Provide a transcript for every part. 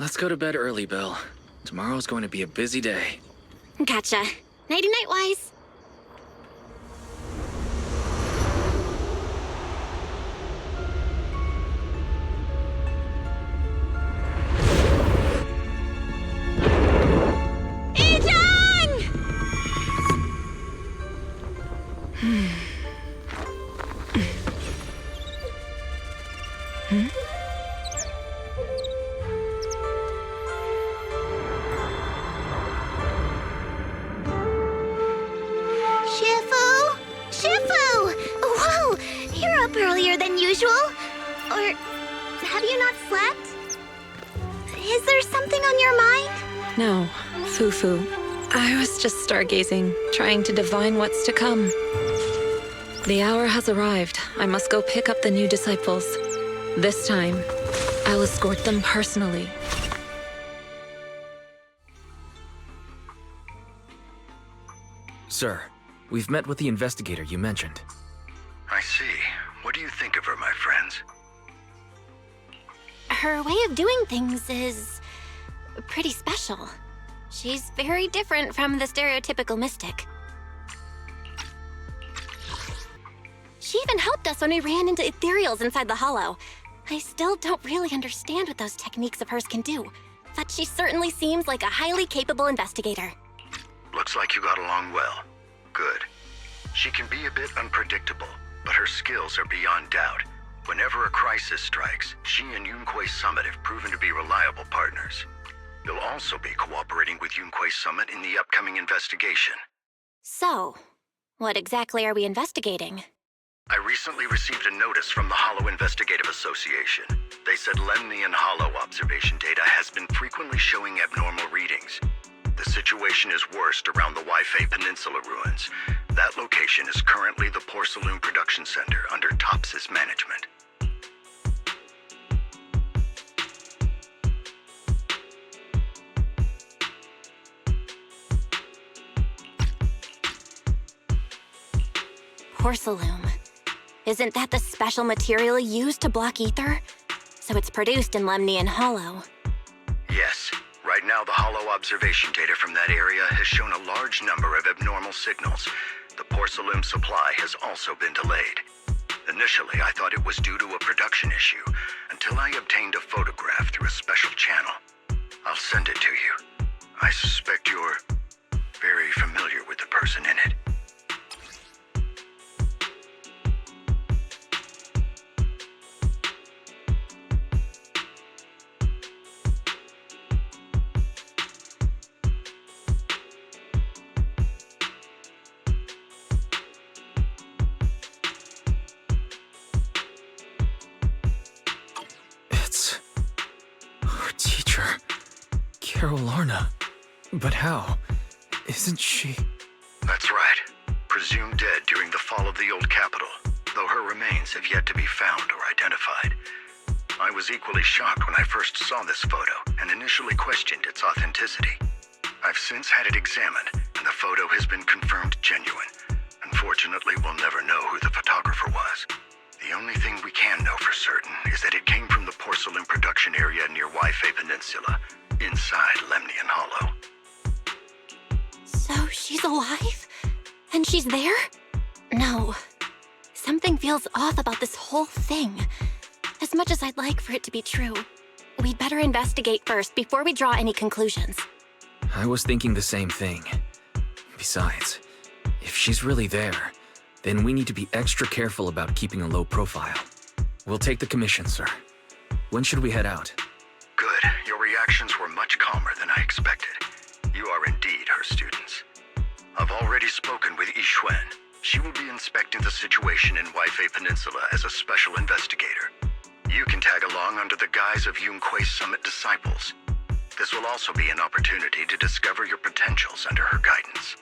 Let's go to bed early, Bill. Tomorrow's going to be a busy day. Gotcha. Nighty-night, Wise. Earlier than usual? Or have you not slept? Is there something on your mind? No, Fufu. I was just stargazing, trying to divine what's to come. The hour has arrived. I must go pick up the new disciples. This time, I'll escort them personally. Sir, we've met with the investigator you mentioned. I see. What do you think of her, my friends? Her way of doing things is pretty special. She's very different from the stereotypical mystic. She even helped us when we ran into ethereals inside the hollow. I still don't really understand what those techniques of hers can do, but she certainly seems like a highly capable investigator. Looks like you got along well. Good. She can be a bit unpredictable, but her skills are beyond doubt. Whenever a crisis strikes, she and Yunquei Summit have proven to be reliable partners. You'll also be cooperating with Yunquei Summit in the upcoming investigation. So, what exactly are we investigating? I recently received a notice from the Hollow Investigative Association. They said Lemnian Hollow observation data has been frequently showing abnormal readings. The situation is worst around the Waifei Peninsula ruins. That location is currently the Porcelain Production Center under Tops's management. Porcelain. Isn't that the special material used to block ether? So it's produced in Lemnian Hollow. Yes. Right now, the Hollow observation data from that area has shown a large number of abnormal signals. The porcelain supply has also been delayed. Initially, I thought it was due to a production issue, until I obtained a photograph through a special channel. I'll send it to you. I suspect you're very familiar with the person in it. Lorna. But how? Isn't she... That's right. Presumed dead during the fall of the old capital, though her remains have yet to be found or identified. I was equally shocked when I first saw this photo and initially questioned its authenticity. I've since had it examined, and the photo has been confirmed genuine. Unfortunately, we'll never know who the photographer was. The only thing we can know for certain is that it came from the porcelain production area near Waifei Peninsula, inside Lemnian Hollow. So she's alive? And she's there? No. Something feels off about this whole thing. As much as I'd like for it to be true, we'd better investigate first before we draw any conclusions. I was thinking the same thing. Besides, if she's really there, then we need to be extra careful about keeping a low profile. We'll take the commission, sir. When should we head out? Good. Your reactions were much calmer than I expected. You are indeed her students. I've already spoken with Yixuan. She will be inspecting the situation in Waifei Peninsula as a special investigator. You can tag along under the guise of Yunquei Summit disciples. This will also be an opportunity to discover your potentials under her guidance.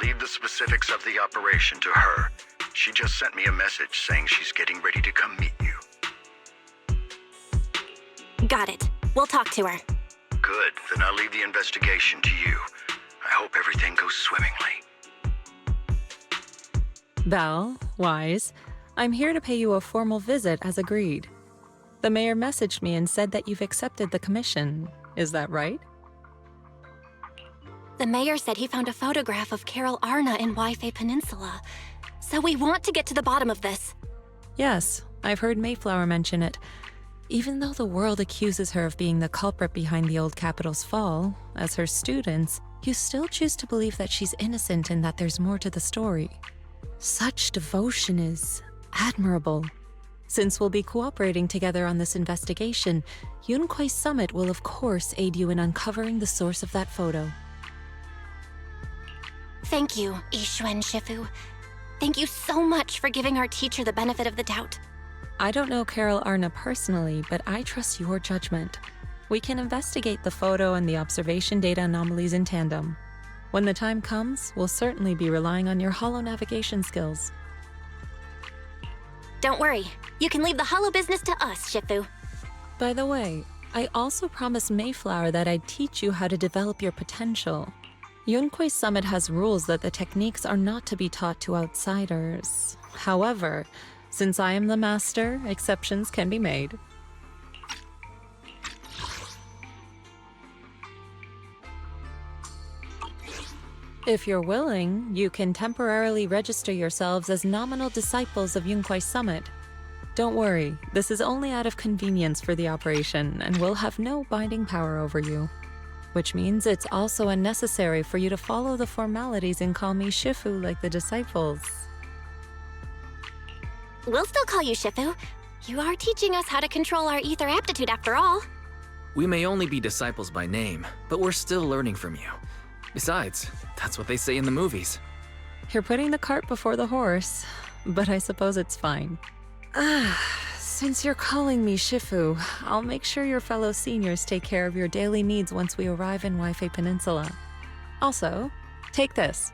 Leave the specifics of the operation to her. She just sent me a message saying she's getting ready to come meet you. Got it. We'll talk to her. Good. Then I'll leave the investigation to you. I hope everything goes swimmingly. Belle, Wise, I'm here to pay you a formal visit as agreed. The mayor messaged me and said that you've accepted the commission. Is that right? The mayor said he found a photograph of Carol Arna in Waifei Peninsula. So we want to get to the bottom of this. Yes, I've heard Mayflower mention it. Even though the world accuses her of being the culprit behind the old capital's fall, as her students, you still choose to believe that she's innocent and that there's more to the story. Such devotion is admirable. Since we'll be cooperating together on this investigation, Yunquai Summit will of course aid you in uncovering the source of that photo. Thank you, E1 Shifu. Thank you so much for giving our teacher the benefit of the doubt. I don't know Carol Arna personally, but I trust your judgment. We can investigate the photo and the observation data anomalies in tandem. When the time comes, we'll certainly be relying on your holo navigation skills. Don't worry, you can leave the holo business to us, Shifu. By the way, I also promised Mayflower that I'd teach you how to develop your potential. Yunquai Summit has rules that the techniques are not to be taught to outsiders. However, since I am the master, exceptions can be made. If you're willing, you can temporarily register yourselves as nominal disciples of Yunquai Summit. Don't worry, this is only out of convenience for the operation and will have no binding power over you. Which means it's also unnecessary for you to follow the formalities and call me Shifu like the disciples. We'll still call you Shifu. You are teaching us how to control our ether aptitude after all. We may only be disciples by name, but we're still learning from you. Besides, that's what they say in the movies. You're putting the cart before the horse, but I suppose it's fine. Since you're calling me Shifu, I'll make sure your fellow seniors take care of your daily needs once we arrive in Waifei Peninsula. Also, take this.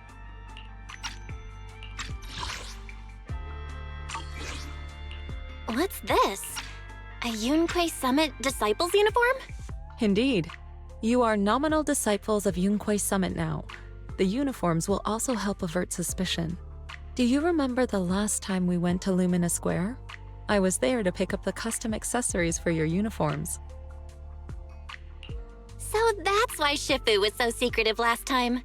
What's this? A Yunquai Summit Disciples uniform? Indeed. You are nominal disciples of Yunquai Summit now. The uniforms will also help avert suspicion. Do you remember the last time we went to Lumina Square? I was there to pick up the custom accessories for your uniforms. So that's why Shifu was so secretive last time.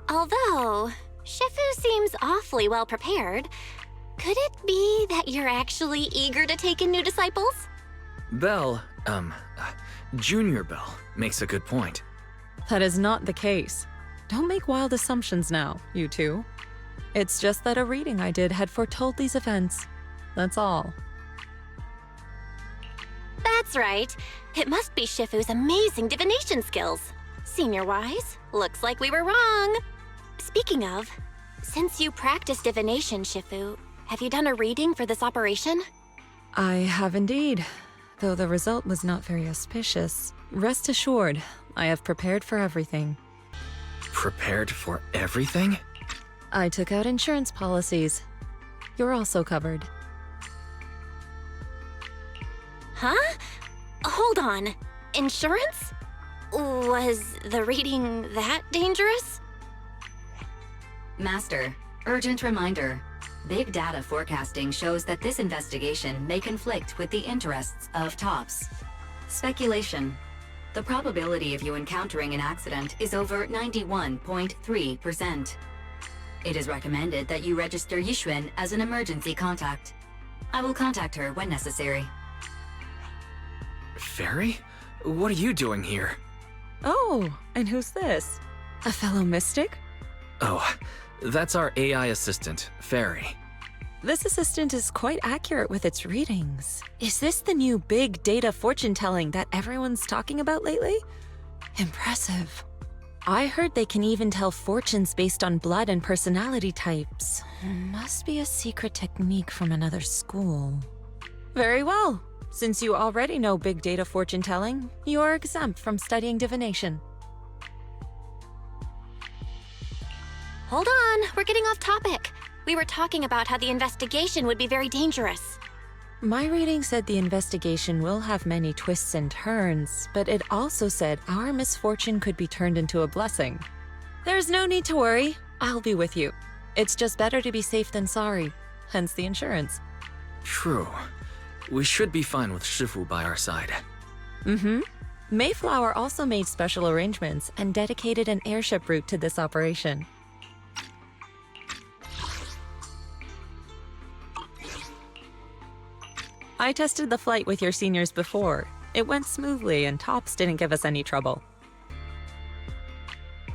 Although, Shifu seems awfully well prepared. Could it be that you're actually eager to take in new disciples? Belle, Junior Belle, makes a good point. That is not the case. Don't make wild assumptions now, you two. It's just that a reading I did had foretold these events. That's all. That's right. It must be Shifu's amazing divination skills. Senior-wise, looks like we were wrong. Speaking of, since you practice divination, Shifu, have you done a reading for this operation? I have indeed, though the result was not very auspicious. Rest assured, I have prepared for everything. Prepared for everything? I took out insurance policies. You're also covered. Huh? Hold on. Insurance? Was the reading that dangerous? Master, urgent reminder. Big data forecasting shows that this investigation may conflict with the interests of TOPS. Speculation. The probability of you encountering an accident is over 91.3%. It is recommended that you register Yixuan as an emergency contact. I will contact her when necessary. Fairy? What are you doing here? Oh, and who's this? A fellow mystic? Oh, that's our AI assistant, Fairy. This assistant is quite accurate with its readings. Is this the new big data fortune-telling that everyone's talking about lately? Impressive. I heard they can even tell fortunes based on blood and personality types. Must be a secret technique from another school. Very well. Since you already know big data fortune-telling, you are exempt from studying divination. Hold on, we're getting off topic. We were talking about how the investigation would be very dangerous. My reading said the investigation will have many twists and turns, but it also said our misfortune could be turned into a blessing. There's no need to worry. I'll be with you. It's just better to be safe than sorry, hence the insurance. True. We should be fine with Shifu by our side. Mm-hmm. Mayflower also made special arrangements and dedicated an airship route to this operation. I tested the flight with your seniors before. It went smoothly and Tops didn't give us any trouble.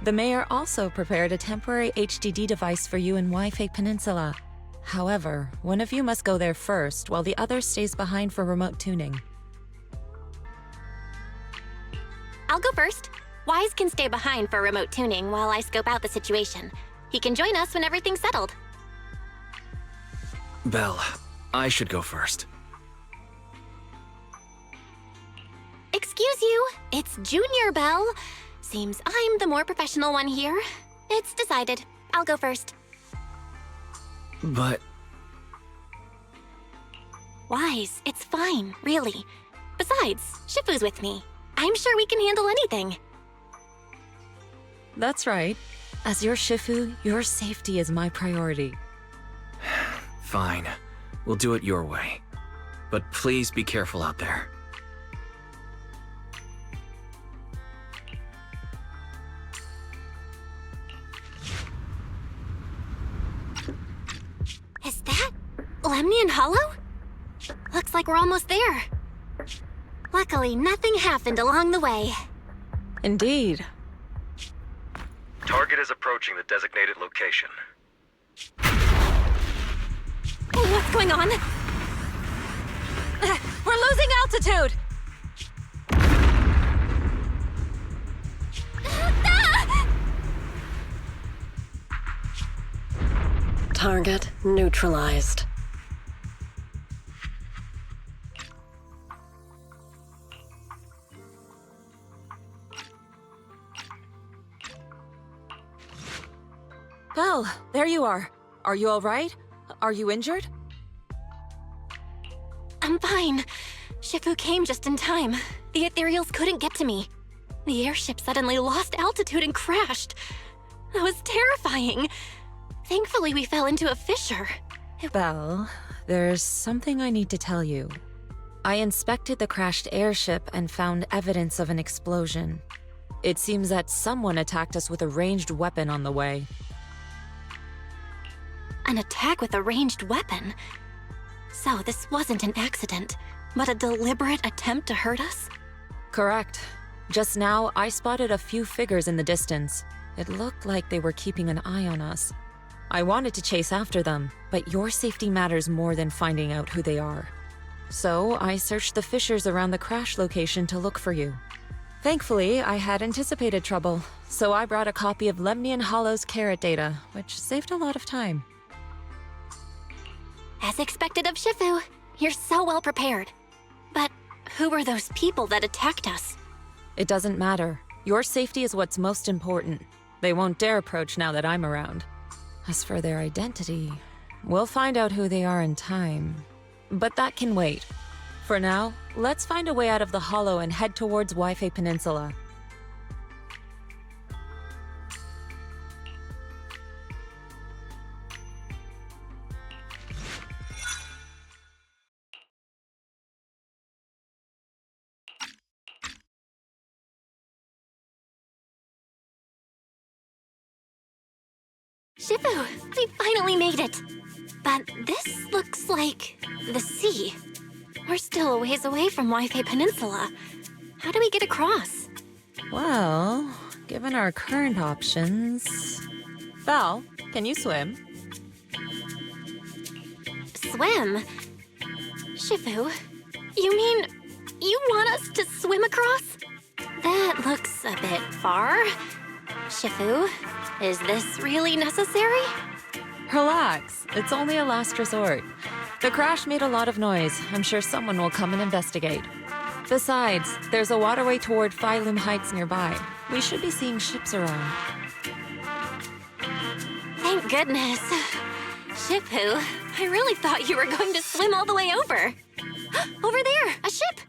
The mayor also prepared a temporary HDD device for you in Wi-Fi Peninsula. However, one of you must go there first while the other stays behind for remote tuning. I'll go first. Wise can stay behind for remote tuning while I scope out the situation. He can join us when everything's settled. Belle, I should go first. Excuse you, it's Junior Belle. Seems I'm the more professional one here. It's decided. I'll go first. But... Wise, it's fine, really. Besides, Shifu's with me. I'm sure we can handle anything. That's right. As your Shifu, your safety is my priority. Fine. We'll do it your way. But please be careful out there. Is that Lemnian Hollow? Looks like we're almost there. Luckily, nothing happened along the way. Indeed. Target is approaching the designated location. What's going on? We're losing altitude! Target neutralized. Belle, there you are. Are you all right? Are you injured? I'm fine. Shifu came just in time. The ethereals couldn't get to me. The airship suddenly lost altitude and crashed. That was terrifying. Thankfully, we fell into a fissure. Belle, there's something I need to tell you. I inspected the crashed airship and found evidence of an explosion. It seems that someone attacked us with a ranged weapon on the way. An attack with a ranged weapon? So this wasn't an accident, but a deliberate attempt to hurt us? Correct. Just now, I spotted a few figures in the distance. It looked like they were keeping an eye on us. I wanted to chase after them, but your safety matters more than finding out who they are. So I searched the fissures around the crash location to look for you. Thankfully, I had anticipated trouble, so I brought a copy of Lemnian Hollow's carrot data, which saved a lot of time. As expected of Shifu, you're so well prepared. But who were those people that attacked us? It doesn't matter. Your safety is what's most important. They won't dare approach now that I'm around. As for their identity, we'll find out who they are in time. But that can wait. For now, let's find a way out of the hollow and head towards Wi-Fi Peninsula. Shifu, we finally made it! But this looks like the sea. We're still a ways away from Wi-Fi Peninsula. How do we get across? Well, given our current options... Val, can you swim? Swim? Shifu, you mean you want us to swim across? That looks a bit far. Shifu, is this really necessary? Relax, it's only a last resort. The crash made a lot of noise. I'm sure someone will come and investigate. Besides, there's a waterway toward Phylum Heights nearby. We should be seeing ships around. Thank goodness. Shifu, I really thought you were going to swim all the way over. Over there, a ship!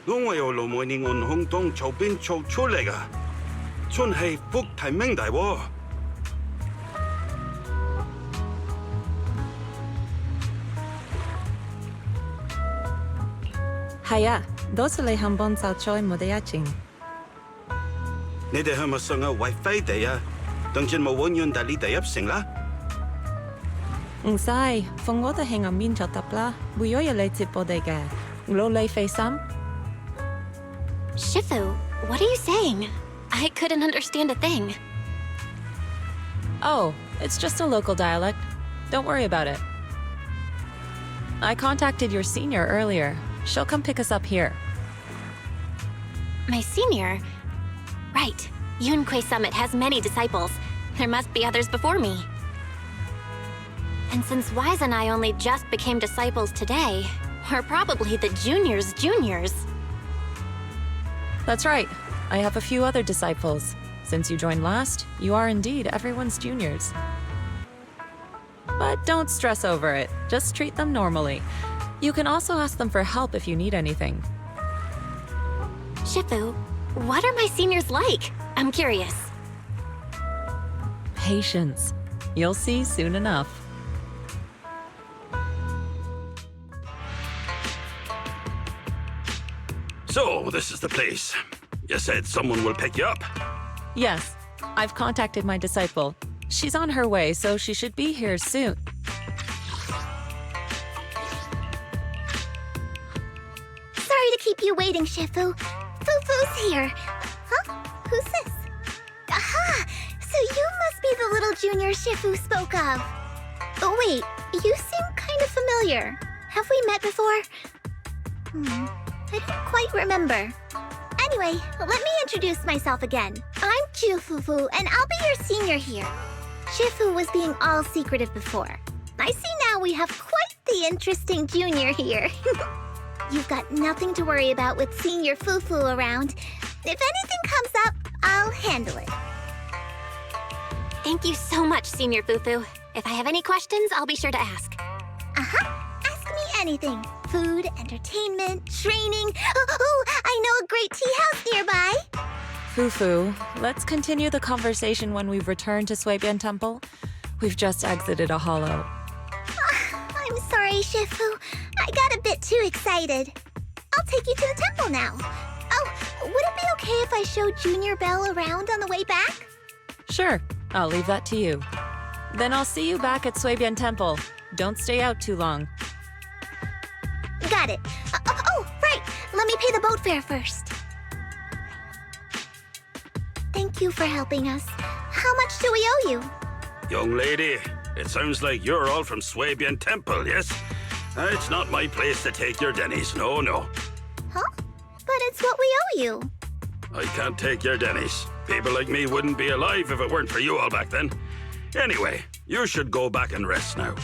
Nung 我由羅梅尼岸空洞周邊走出嚟㗎。真係福提明大喎。係啊，多謝你肯幫手再冇得一陣。你哋係咪想要為飛地啊？當然冇揾人帶你哋入城啦。唔使，放我哋喺岸邊就得啦，會有人嚟接我哋嘅。攞你費心。Shifu, what are you saying? I couldn't understand a thing. Oh, it's just a local dialect. Don't worry about it. I contacted your senior earlier. She'll come pick us up here. My senior? Right. Yunque Summit has many disciples. There must be others before me. And since Wise and I only just became disciples today, we're probably the juniors' juniors. That's right. I have a few other disciples. Since you joined last, you are indeed everyone's juniors. But don't stress over it. Just treat them normally. You can also ask them for help if you need anything. Shifu, what are my seniors like? I'm curious. Patience. You'll see soon enough. So, this is the place. You said someone will pick you up. Yes, I've contacted my disciple. She's on her way, so she should be here soon. Sorry to keep you waiting, Shifu. Fufu's here. Huh? Who's this? Aha! So you must be the little junior Shifu spoke of. Oh, wait. You seem kind of familiar. Have we met before? I don't quite remember. Anyway, let me introduce myself again. I'm Jufufu, and I'll be your senior here. Shifu was being all secretive before. I see now we have quite the interesting junior here. You've got nothing to worry about with Senior Fufu around. If anything comes up, I'll handle it. Thank you so much, Senior Fufu. If I have any questions, I'll be sure to ask. Ask me anything. Food, entertainment, training. Oh, I know a great tea house nearby. Fufu, let's continue the conversation when we've returned to Suibian Temple. We've just exited a hollow. I'm sorry, Shifu. I got a bit too excited. I'll take you to the temple now. Oh, would it be okay if I showed Junior Belle around on the way back? Sure, I'll leave that to you. Then I'll see you back at Suibian Temple. Don't stay out too long. Got it. Oh, right. Let me pay the boat fare first. Thank you for helping us. How much do we owe you? Young lady, it sounds like you're all from Suibian Temple, yes? It's not my place to take your dennies, no. Huh? But it's what we owe you. I can't take your dennies. People like me wouldn't be alive if it weren't for you all back then. Anyway, you should go back and rest now.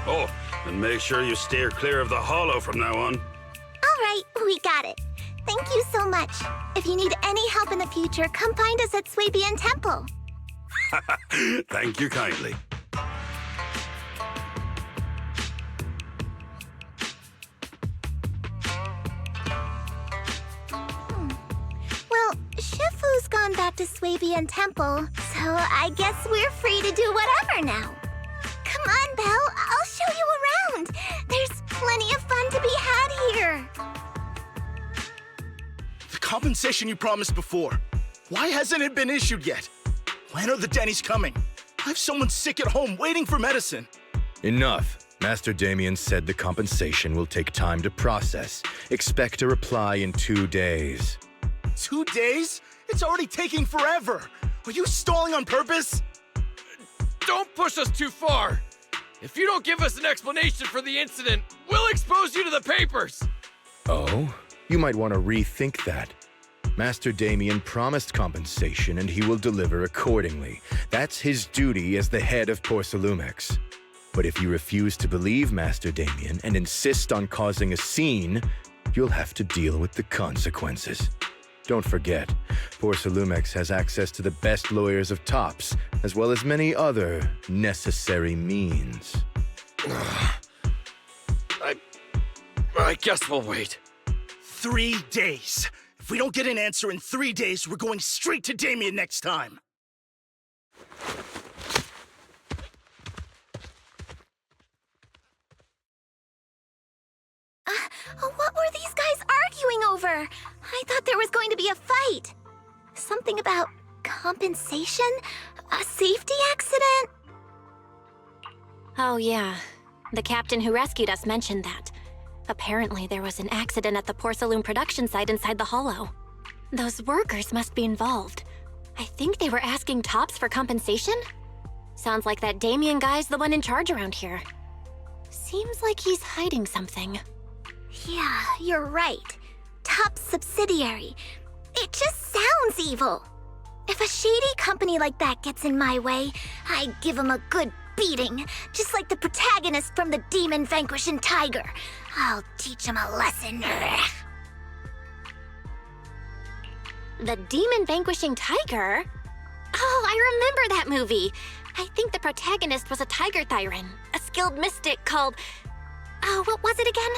Oh, and make sure you steer clear of the hollow from now on. All right, we got it. Thank you so much. If you need any help in the future, come find us at Suibian Temple. Thank you kindly. Well, Shifu's gone back to Suibian Temple, so I guess we're free to do whatever now. Come on, Belle, I'll show you around. There's plenty of fun to be had here. The compensation you promised before. Why hasn't it been issued yet? When are the dennies coming? I have someone sick at home waiting for medicine. Enough. Master Damien said the compensation will take time to process. Expect a reply in 2 days. 2 days? It's already taking forever. Are you stalling on purpose? Don't push us too far. If you don't give us an explanation for the incident, we'll expose you to the papers. Oh? You might want to rethink that. Master Damien promised compensation and he will deliver accordingly. That's his duty as the head of Porcelumex. But if you refuse to believe Master Damien and insist on causing a scene, you'll have to deal with the consequences. Don't forget, Porcelumex has access to the best lawyers of Tops, as well as many other necessary means. I guess we'll wait. 3 days. If we don't get an answer in 3 days, we're going straight to Damien next time. What were these guys arguing over? I thought there was going to be a fight. Something about compensation? A safety accident? Oh, yeah. The captain who rescued us mentioned that. Apparently, there was an accident at the porcelain production site inside the hollow. Those workers must be involved. I think they were asking Tops for compensation? Sounds like that Damien guy's the one in charge around here. Seems like he's hiding something. Yeah, you're right. Top subsidiary. It just sounds evil. If a shady company like that gets in my way, I give them a good beating, just like the protagonist from the Demon Vanquishing Tiger. I'll teach him a lesson. The Demon Vanquishing Tiger? Oh, I remember that movie. I think the protagonist was a tiger thyran, a skilled mystic called... Oh, what was it again?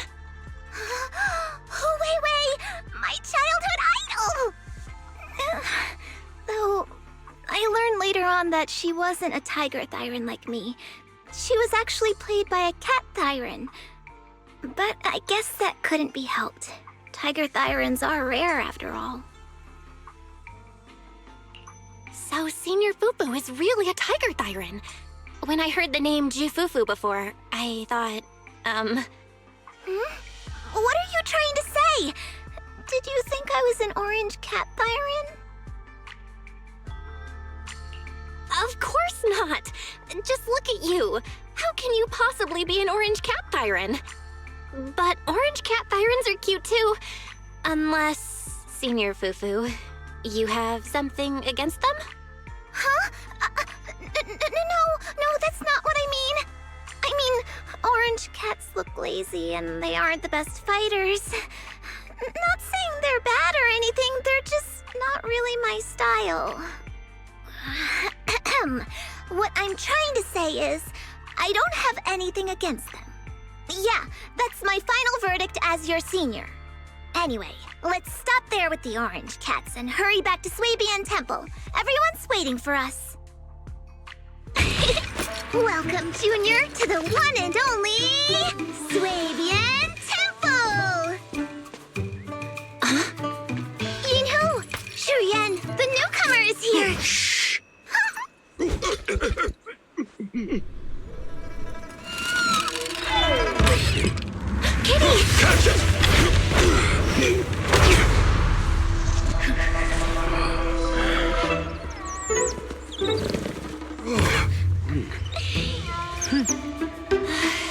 Oh, wait! My childhood idol! Though, I learned later on that she wasn't a tiger thyran like me. She was actually played by a cat thyran. But I guess that couldn't be helped. Tiger thyrans are rare after all. So Senior Fufu is really a tiger thyran. When I heard the name Jufufu before, I thought, What are you trying to say? Did you think I was an orange cat thyran? Of course not! Just look at you. How can you possibly be an orange cat thyran? But orange cat thyrans are cute too. Unless, Senior Fufu, you have something against them? Huh? No, that's not what I mean. I mean, orange cats look lazy and they aren't the best fighters. Not saying they're bad or anything, they're just not really my style. What I'm trying to say is, I don't have anything against them. Yeah, that's my final verdict as your senior. Anyway, let's stop there with the orange cats and hurry back to Swabian Temple. Everyone's waiting for us. Welcome, Junior, to the one and only Swabian Temple! Yinhu, Shuyan, the newcomer is here! Shh! Kitty! Catch it!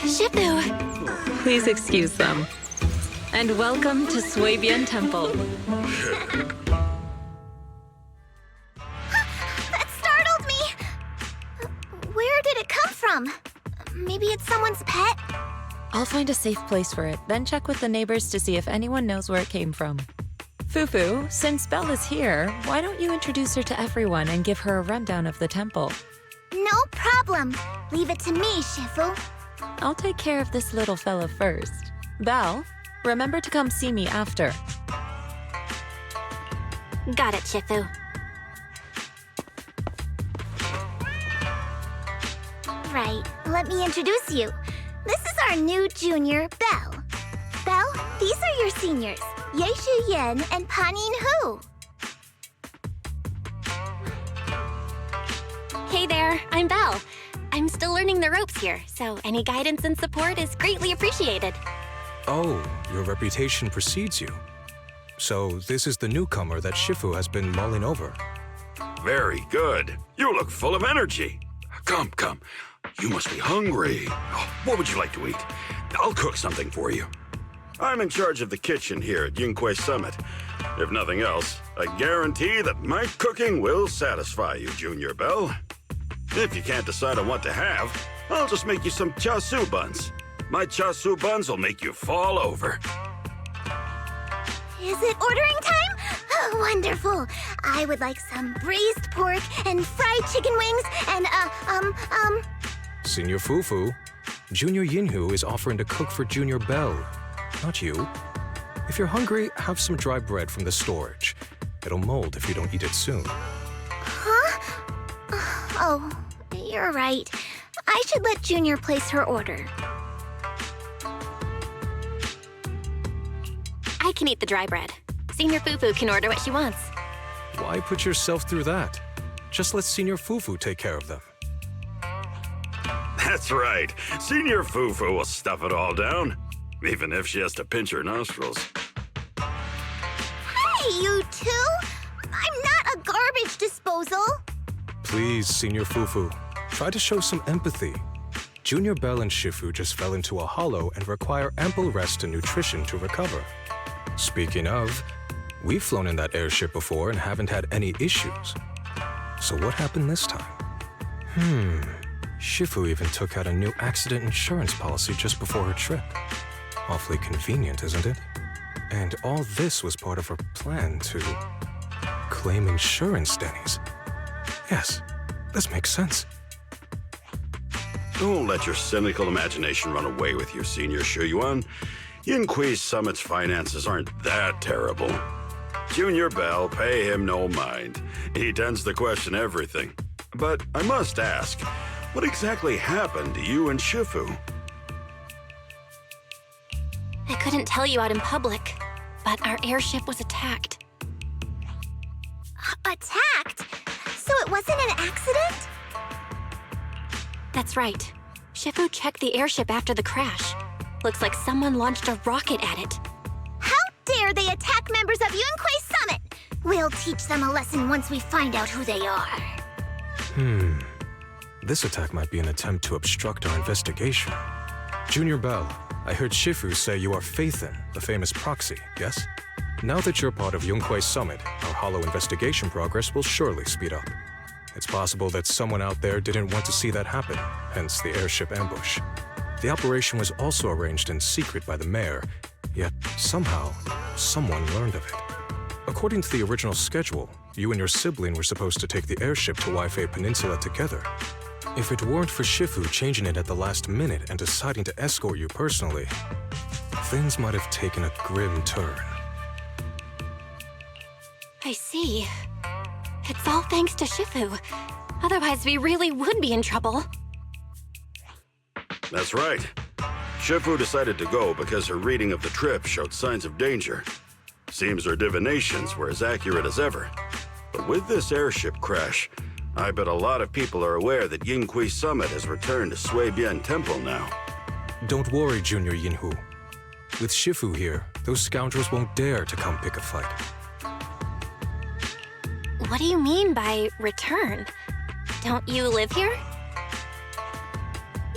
Shifu! Please excuse them. And welcome to Swabian Temple. That startled me! Where did it come from? Maybe it's someone's pet? I'll find a safe place for it, then check with the neighbors to see if anyone knows where it came from. Fufu, since Belle is here, why don't you introduce her to everyone and give her a rundown of the temple? No problem. Leave it to me, Shifu. I'll take care of this little fella first. Belle, remember to come see me after. Got it, Shifu. Right, let me introduce you. This is our new junior, Belle. Belle, these are your seniors, Yeishu Yen and Panin Hu. Hey there, I'm Belle. I'm still learning the ropes here, so any guidance and support is greatly appreciated. Oh, your reputation precedes you. So this is the newcomer that Shifu has been mulling over. Very good. You look full of energy. Come. You must be hungry. Oh, what would you like to eat? I'll cook something for you. I'm in charge of the kitchen here at Yingque Summit. If nothing else, I guarantee that my cooking will satisfy you, Junior Belle. If you can't decide on what to have, I'll just make you some chasu buns. My chasu buns will make you fall over. Is it ordering time? Oh, wonderful. I would like some braised pork and fried chicken wings and, Senior Fufu, Junior Yinhu is offering to cook for Junior Belle, not you. If you're hungry, have some dry bread from the storage. It'll mold if you don't eat it soon. Huh? Oh, you're right. I should let Junior place her order. I can eat the dry bread. Senior Fufu can order what she wants. Why put yourself through that? Just let Senior Fufu take care of them. That's right. Senior Fufu will stuff it all down, even if she has to pinch her nostrils. Hey, you two! I'm not a garbage disposal! Please, Senior Fufu, try to show some empathy. Junior Belle and Shifu just fell into a hollow and require ample rest and nutrition to recover. Speaking of, we've flown in that airship before and haven't had any issues. So what happened this time? Shifu even took out a new accident insurance policy just before her trip. Awfully convenient, isn't it? And all this was part of her plan to claim insurance, Denny's. Yes, this makes sense. Don't let your cynical imagination run away with you, Senior Shuyuan. Yinqui's Summit's finances aren't that terrible. Junior Belle, pay him no mind. He tends to question everything. But I must ask, what exactly happened to you and Shifu? I couldn't tell you out in public, but our airship was attacked. Attacked? So it wasn't an accident? That's right. Shifu checked the airship after the crash. Looks like someone launched a rocket at it. How dare they attack members of Yunquei Summit? We'll teach them a lesson once we find out who they are. This attack might be an attempt to obstruct our investigation. Junior Belle, I heard Shifu say you are Faithin, the famous proxy, yes? Now that you're part of Yunquei Summit, our hollow investigation progress will surely speed up. It's possible that someone out there didn't want to see that happen, hence the airship ambush. The operation was also arranged in secret by the mayor, yet somehow, someone learned of it. According to the original schedule, you and your sibling were supposed to take the airship to Waifei Peninsula together. If it weren't for Shifu changing it at the last minute and deciding to escort you personally, things might have taken a grim turn. I see. It's all thanks to Shifu. Otherwise, we really would be in trouble. That's right. Shifu decided to go because her reading of the trip showed signs of danger. Seems her divinations were as accurate as ever. But with this airship crash, I bet a lot of people are aware that Yinqui's Summit has returned to Suibian Temple now. Don't worry, Junior Yinhu. With Shifu here, those scoundrels won't dare to come pick a fight. What do you mean by return? Don't you live here?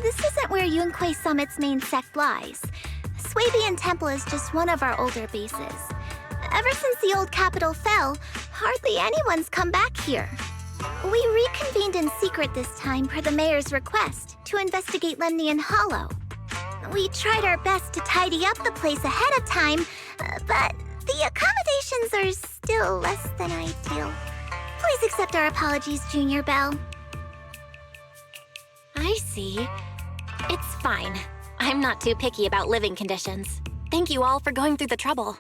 This isn't where Yunquei Summit's main sect lies. Suibian Temple is just one of our older bases. Ever since the old capital fell, hardly anyone's come back here. We reconvened in secret this time per the mayor's request to investigate Lemnian Hollow. We tried our best to tidy up the place ahead of time, but the accommodations are still less than ideal. Please accept our apologies, Junior Belle. I see. It's fine. I'm not too picky about living conditions. Thank you all for going through the trouble.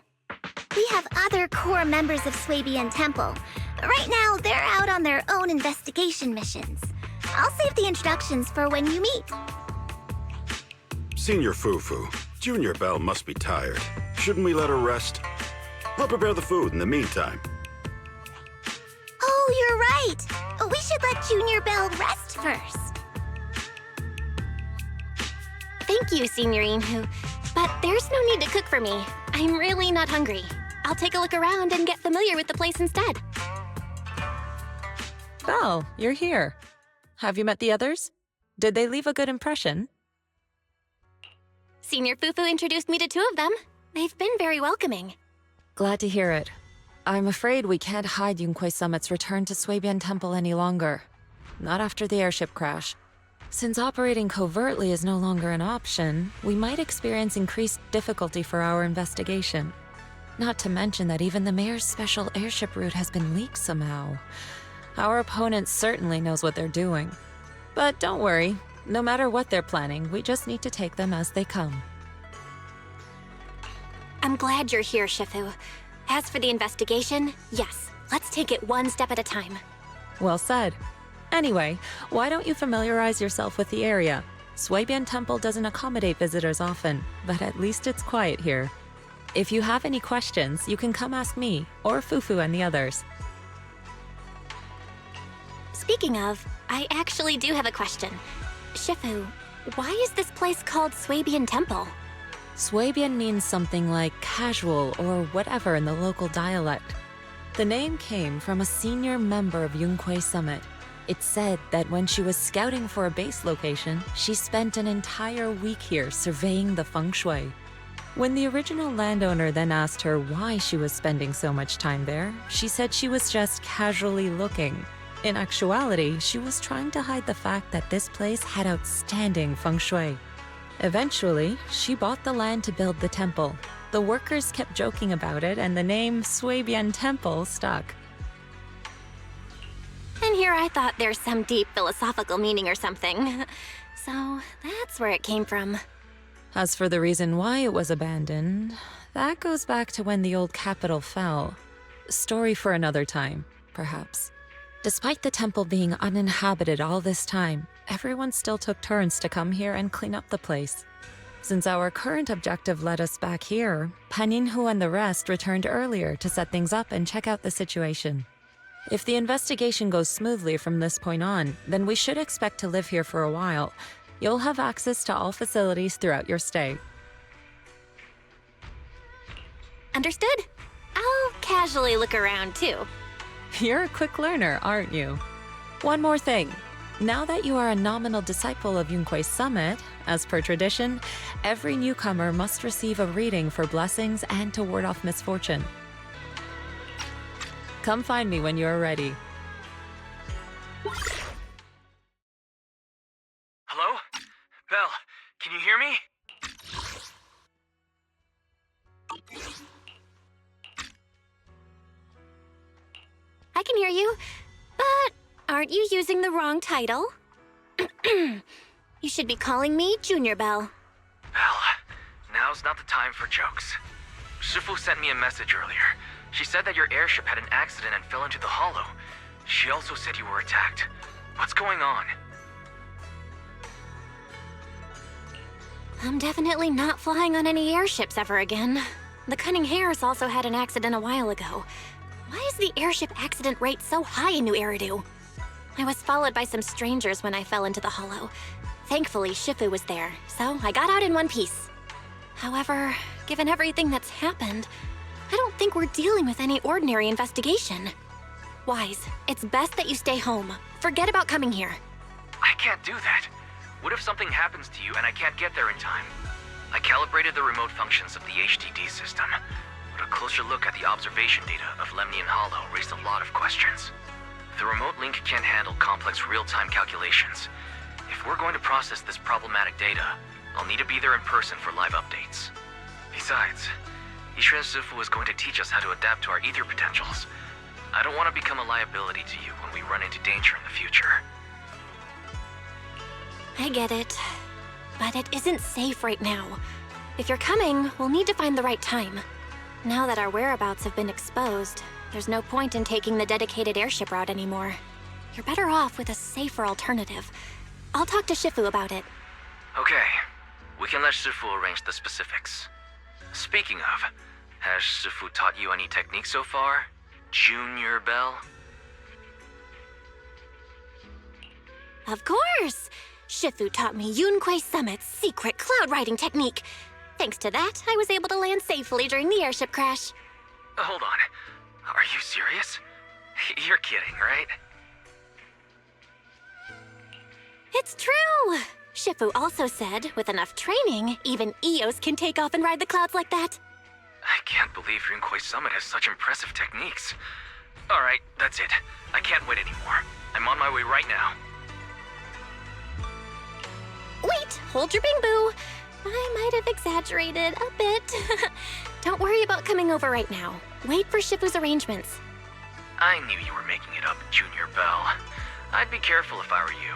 We have other core members of Suibian Temple. Right now, they're out on their own investigation missions. I'll save the introductions for when you meet. Senior Fufu, Junior Belle must be tired. Shouldn't we let her rest? I'll prepare the food in the meantime. Oh, you're right. We should let Junior Belle rest first. Thank you, Senior Inhu. But there's no need to cook for me. I'm really not hungry. I'll take a look around and get familiar with the place instead. Belle, you're here. Have you met the others? Did they leave a good impression? Senior Fufu introduced me to two of them. They've been very welcoming. Glad to hear it. I'm afraid we can't hide Yunquei Summit's return to Suibian Temple any longer. Not after the airship crash. Since operating covertly is no longer an option, we might experience increased difficulty for our investigation. Not to mention that even the mayor's special airship route has been leaked somehow. Our opponent certainly knows what they're doing. But don't worry, no matter what they're planning, we just need to take them as they come. I'm glad you're here, Shifu. As for the investigation, yes, let's take it one step at a time. Well said. Anyway, why don't you familiarize yourself with the area? Suibian Temple doesn't accommodate visitors often, but at least it's quiet here. If you have any questions, you can come ask me, or Fufu and the others. Speaking of, I actually do have a question. Shifu, why is this place called Suibian Temple? Suibian means something like casual or whatever in the local dialect. The name came from a senior member of Yunquay Summit. It's said that when she was scouting for a base location, she spent an entire week here surveying the feng shui. When the original landowner then asked her why she was spending so much time there, she said she was just casually looking. In actuality, she was trying to hide the fact that this place had outstanding feng shui. Eventually, she bought the land to build the temple. The workers kept joking about it, and the name Suibian Temple stuck. And here I thought there's some deep philosophical meaning or something. So that's where it came from. As for the reason why it was abandoned, that goes back to when the old capital fell. Story for another time, perhaps. Despite the temple being uninhabited all this time, everyone still took turns to come here and clean up the place. Since our current objective led us back here, Paninhu and the rest returned earlier to set things up and check out the situation. If the investigation goes smoothly from this point on, then we should expect to live here for a while. You'll have access to all facilities throughout your stay. Understood? I'll casually look around too. You're a quick learner, aren't you? One more thing. Now that you are a nominal disciple of Yunquay Summit, as per tradition, every newcomer must receive a reading for blessings and to ward off misfortune. Come find me when you're ready. Hello? Belle, can you hear me? I can hear you, but aren't you using the wrong title? You should be calling me Junior Belle. Belle, now's not the time for jokes. Shifu sent me a message earlier. She said that your airship had an accident and fell into the hollow. She also said you were attacked. What's going on? I'm definitely not flying on any airships ever again. The Cunning Hares also had an accident a while ago. Why is the airship accident rate so high in New Eridu? I was followed by some strangers when I fell into the hollow. Thankfully, Shifu was there, so I got out in one piece. However, given everything that's happened, I don't think we're dealing with any ordinary investigation. Wise, it's best that you stay home. Forget about coming here. I can't do that. What if something happens to you and I can't get there in time? I calibrated the remote functions of the HDD system, but a closer look at the observation data of Lemnian Hollow raised a lot of questions. The remote link can't handle complex real-time calculations. If we're going to process this problematic data, I'll need to be there in person for live updates. Besides, Yixuan Shifu is going to teach us how to adapt to our ether potentials. I don't want to become a liability to you when we run into danger in the future. I get it, but it isn't safe right now. If you're coming, we'll need to find the right time. Now that our whereabouts have been exposed, there's no point in taking the dedicated airship route anymore. You're better off with a safer alternative. I'll talk to Shifu about it. Okay, we can let Shifu arrange the specifics. Speaking of, has Shifu taught you any techniques so far? Junior Belle? Of course! Shifu taught me Yunquay Summit's secret cloud riding technique. Thanks to that, I was able to land safely during the airship crash. Hold on. Are you serious? You're kidding, right? It's true! Shifu also said, with enough training, even Eos can take off and ride the clouds like that. I can't believe Yunquay Summit has such impressive techniques. Alright, that's it. I can't wait anymore. I'm on my way right now. Wait, hold your bing boo. I might have exaggerated a bit. Don't worry about coming over right now. Wait for Shifu's arrangements. I knew you were making it up, Junior Belle. I'd be careful if I were you.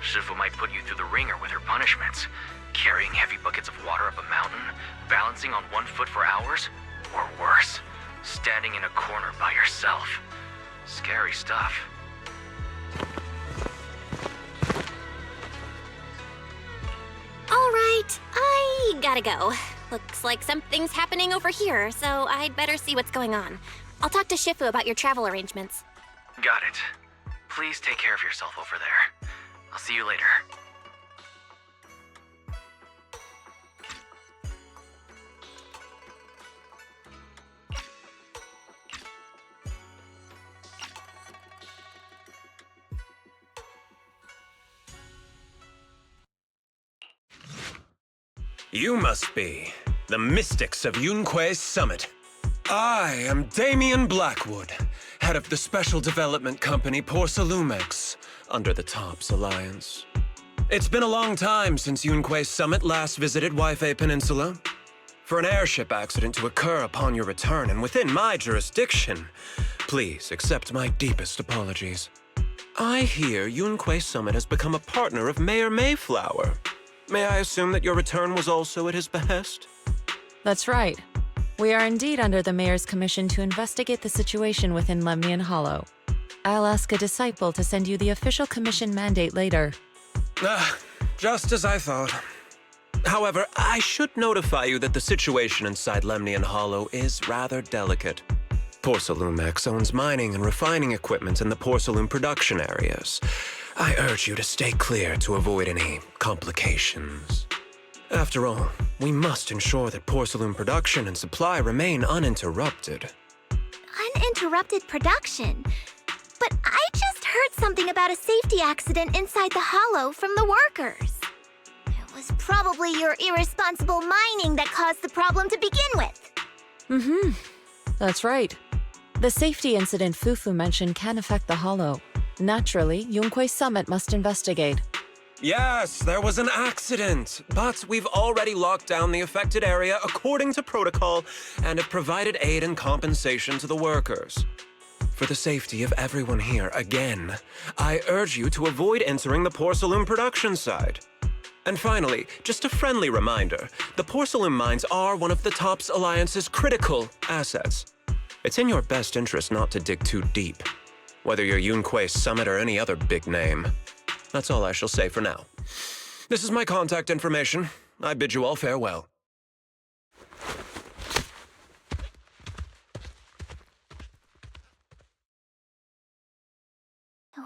Shifu might put you through the ringer with her punishments. Carrying heavy buckets of water up a mountain, balancing on one foot for hours. Or worse, standing in a corner by yourself. Scary stuff. All right, I gotta go. Looks like something's happening over here, so I'd better see what's going on. I'll talk to Shifu about your travel arrangements. Got it. Please take care of yourself over there. I'll see you later. You must be the mystics of Yunque's summit. I am Damien Blackwood, head of the special development company Porcelumex, under the Tops Alliance. It's been a long time since Yunque's summit last visited Waifei Peninsula. For an airship accident to occur upon your return and within my jurisdiction, please accept my deepest apologies. I hear Yunque Summit has become a partner of Mayor Mayflower. May I assume that your return was also at his behest? That's right. We are indeed under the Mayor's commission to investigate the situation within Lemnian Hollow. I'll ask a disciple to send you the official commission mandate later. Just as I thought. However, I should notify you that the situation inside Lemnian Hollow is rather delicate. Porcelumex owns mining and refining equipment in the porcelain production areas. I urge you to stay clear to avoid any complications. After all, we must ensure that porcelain production and supply remain uninterrupted. Uninterrupted production? But I just heard something about a safety accident inside the hollow from the workers. It was probably your irresponsible mining that caused the problem to begin with. That's right. The safety incident Fufu mentioned can affect the hollow. Naturally, Yunque Summit must investigate. Yes, there was an accident, but we've already locked down the affected area according to protocol and have provided aid and compensation to the workers. For the safety of everyone here, again, I urge you to avoid entering the porcelain production side. And finally, just a friendly reminder, the porcelain mines are one of the Tops Alliance's critical assets. It's in your best interest not to dig too deep, whether you're Yunque Summit or any other big name. That's all I shall say for now. This is my contact information. I bid you all farewell.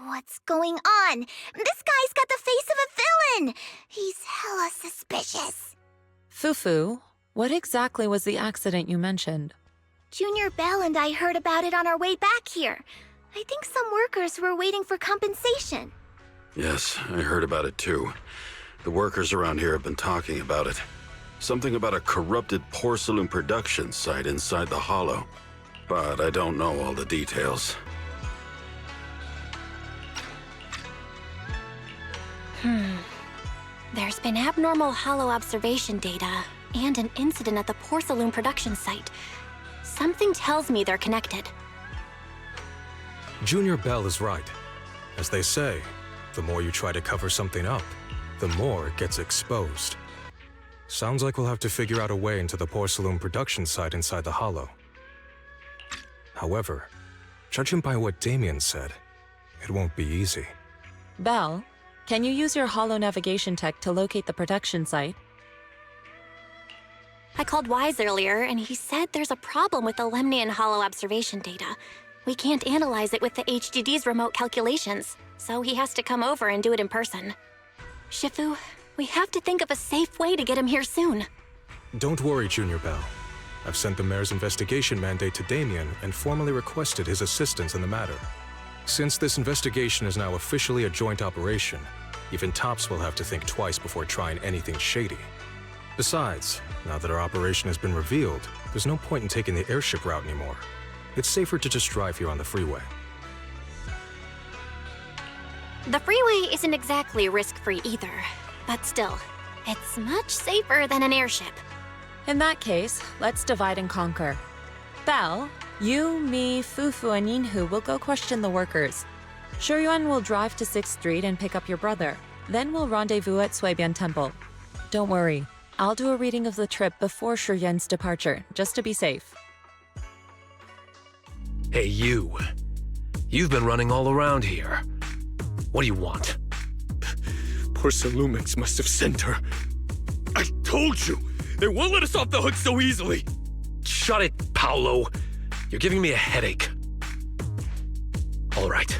What's going on? This guy's got the face of a villain! He's hella suspicious. Fufu, what exactly was the accident you mentioned? Junior Bell and I heard about it on our way back here. I think some workers were waiting for compensation. Yes, I heard about it too. The workers around here have been talking about it. Something about a corrupted porcelain production site inside the hollow. But I don't know all the details. There's been abnormal hollow observation data and an incident at the porcelain production site. Something tells me they're connected. Junior Bell is right. As they say, the more you try to cover something up, the more it gets exposed. Sounds like we'll have to figure out a way into the porcelain production site inside the hollow. However, judging by what Damien said, it won't be easy. Bell, can you use your hollow navigation tech to locate the production site? I called Wise earlier, and he said there's a problem with the Lemnian hollow observation data. We can't analyze it with the HDD's remote calculations, so he has to come over and do it in person. Shifu, we have to think of a safe way to get him here soon. Don't worry, Junior Bell. I've sent the mayor's investigation mandate to Damien and formally requested his assistance in the matter. Since this investigation is now officially a joint operation, even Tops will have to think twice before trying anything shady. Besides, now that our operation has been revealed, there's no point in taking the airship route anymore. It's safer to just drive here on the freeway. The freeway isn't exactly risk-free either, but still, it's much safer than an airship. In that case, let's divide and conquer. Bell, you, me, Fufu, and Yinhu will go question the workers. Shuyuan will drive to 6th Street and pick up your brother. Then we'll rendezvous at Suibian Temple. Don't worry, I'll do a reading of the trip before Shuyuan's departure, just to be safe. Hey, you. You've been running all around here. What do you want? Poor Solamente must have sent her. I told you! They won't let us off the hook so easily! Shut it, Paolo. You're giving me a headache. All right.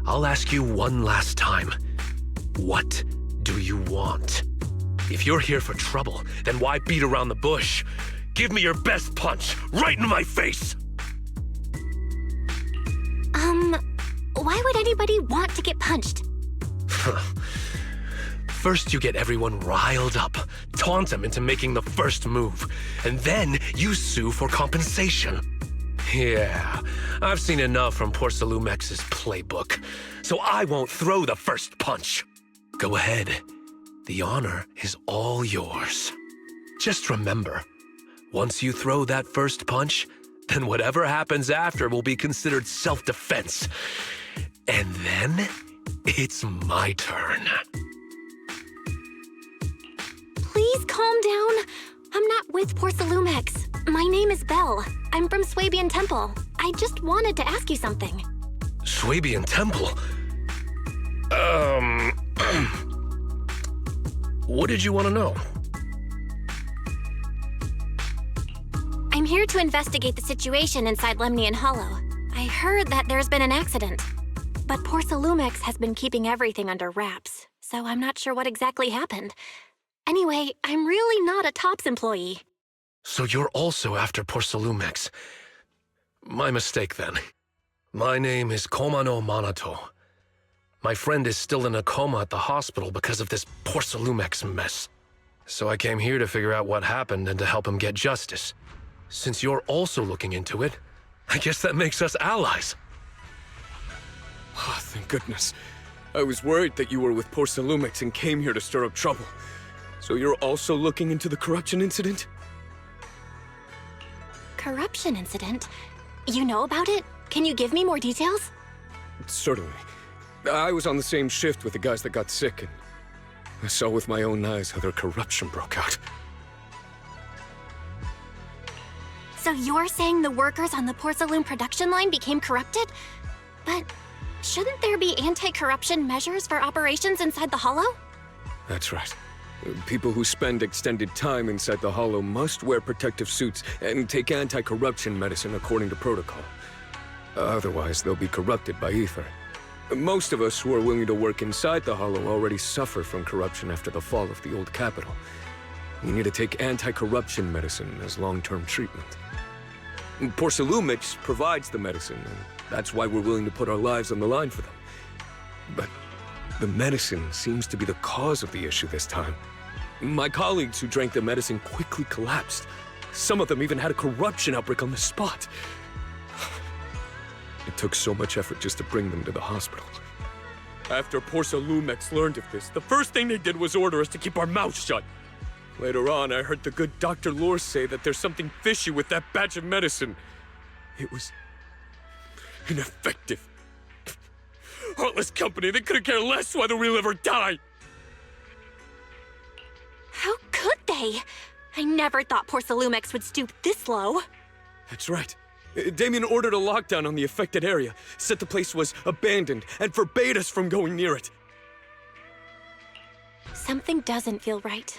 I'll ask you one last time. What do you want? If you're here for trouble, then why beat around the bush? Give me your best punch, right in my face! Why would anybody want to get punched? First you get everyone riled up, taunt them into making the first move, and then you sue for compensation. Yeah, I've seen enough from poor Solumex's playbook, so I won't throw the first punch. Go ahead. The honor is all yours. Just remember, once you throw that first punch, then whatever happens after will be considered self-defense. And then, it's my turn. Please calm down. I'm not with poor Solumex. My name is Belle. I'm from Swabian Temple. I just wanted to ask you something. Swabian Temple? What did you want to know? I'm here to investigate the situation inside Lemnian Hollow. I heard that there's been an accident. But poor Solumex has been keeping everything under wraps, so I'm not sure what exactly happened. Anyway, I'm really not a TOPS employee. So you're also after poor Solumex. My mistake, then. My name is Komano Manato. My friend is still in a coma at the hospital because of this poor Solumex mess. So I came here to figure out what happened and to help him get justice. Since you're also looking into it, I guess that makes us allies. Oh, thank goodness. I was worried that you were with poor Solumex and came here to stir up trouble. So you're also looking into the corruption incident? Corruption incident? You know about it? Can you give me more details? Certainly. I was on the same shift with the guys that got sick, and I saw with my own eyes how their corruption broke out. So you're saying the workers on the porcelain production line became corrupted? But shouldn't there be anti-corruption measures for operations inside the Hollow? That's right. People who spend extended time inside the Hollow must wear protective suits and take anti-corruption medicine according to protocol. Otherwise, they'll be corrupted by ether. Most of us who are willing to work inside the Hollow already suffer from corruption after the fall of the old capital. We need to take anti-corruption medicine as long-term treatment. Poor Solumex provides the medicine, and that's why we're willing to put our lives on the line for them. But the medicine seems to be the cause of the issue this time. My colleagues who drank the medicine quickly collapsed. Some of them even had a corruption outbreak on the spot. It took so much effort just to bring them to the hospital. After poor Solumex learned of this, the first thing they did was order us to keep our mouths shut. Later on, I heard the good Dr. Lore say that there's something fishy with that batch of medicine. It was ineffective. Heartless company, they couldn't care less whether we live or die. How could they? I never thought poor Solumex would stoop this low. That's right. Damien ordered a lockdown on the affected area, said the place was abandoned, and forbade us from going near it. Something doesn't feel right.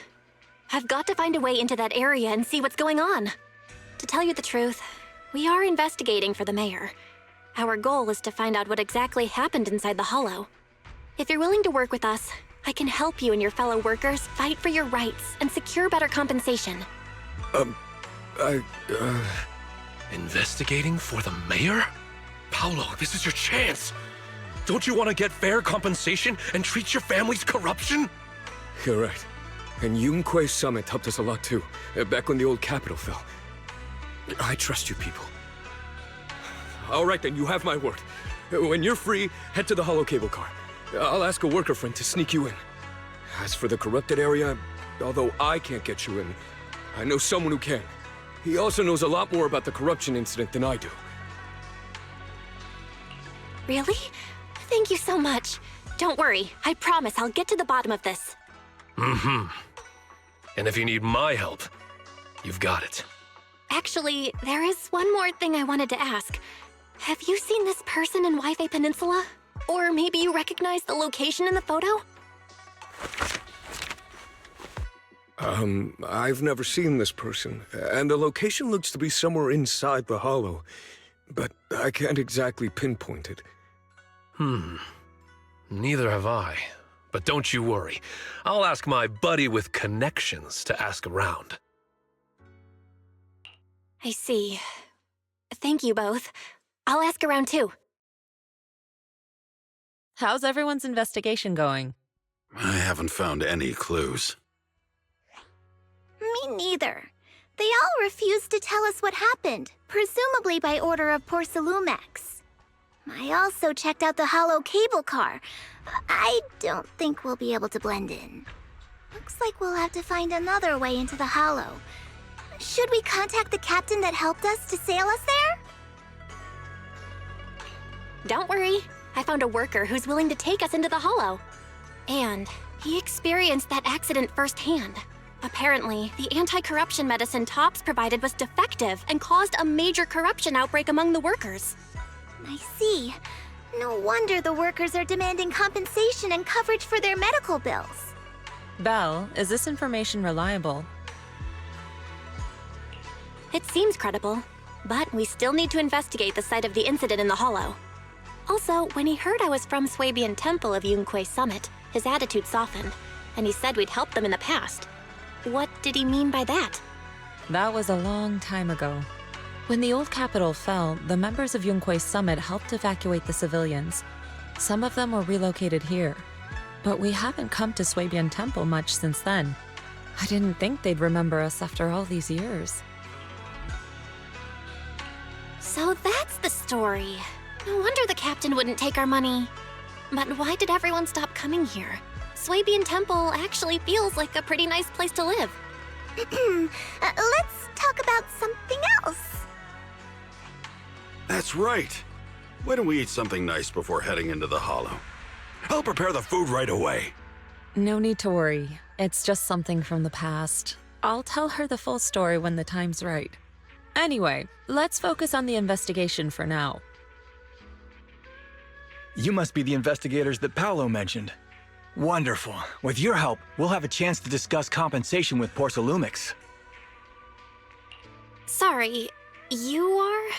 I've got to find a way into that area and see what's going on. To tell you the truth, we are investigating for the mayor. Our goal is to find out what exactly happened inside the Hollow. If you're willing to work with us, I can help you and your fellow workers fight for your rights and secure better compensation. Investigating for the mayor? Paolo, this is your chance. Don't you want to get fair compensation and treat your family's corruption? You're right. And Yunquay Summit helped us a lot too, back when the old capital fell. I trust you people. All right then, you have my word. When you're free, head to the Hollow cable car. I'll ask a worker friend to sneak you in. As for the corrupted area, although I can't get you in, I know someone who can. He also knows a lot more about the corruption incident than I do. Really? Thank you so much. Don't worry, I promise I'll get to the bottom of this. Mm-hmm. And if you need my help, you've got it. Actually, there is one more thing I wanted to ask. Have you seen this person in Wi-Fi Peninsula? Or maybe you recognize the location in the photo? I've never seen this person, and the location looks to be somewhere inside the hollow, but I can't exactly pinpoint it. Neither have I. But don't you worry. I'll ask my buddy with connections to ask around. I see. Thank you both. I'll ask around too. How's everyone's investigation going? I haven't found any clues. Me neither. They all refused to tell us what happened, presumably by order of Porcelumex. I also checked out the hollow cable car. I don't think we'll be able to blend in. Looks like we'll have to find another way into the hollow. Should we contact the captain that helped us to sail us there? Don't worry. I found a worker who's willing to take us into the hollow. And he experienced that accident firsthand. Apparently, the anti-corruption medicine Tops provided was defective and caused a major corruption outbreak among the workers. I see. No wonder the workers are demanding compensation and coverage for their medical bills. Belle, is this information reliable? It seems credible, but we still need to investigate the site of the incident in the hollow. Also, when he heard I was from Swabian Temple of Yunquay Summit, his attitude softened, and he said we'd helped them in the past. What did he mean by that? That was a long time ago. When the old capital fell, the members of Yunquay Summit helped evacuate the civilians. Some of them were relocated here. But we haven't come to Swabian Temple much since then. I didn't think they'd remember us after all these years. So that's the story. No wonder the captain wouldn't take our money. But why did everyone stop coming here? Swabian Temple actually feels like a pretty nice place to live. Let's talk about something else. That's right. Why don't we eat something nice before heading into the hollow? I'll prepare the food right away. No need to worry. It's just something from the past. I'll tell her the full story when the time's right. Anyway, let's focus on the investigation for now. You must be the investigators that Paolo mentioned. Wonderful. With your help, we'll have a chance to discuss compensation with Porcelumex. Sorry, you are?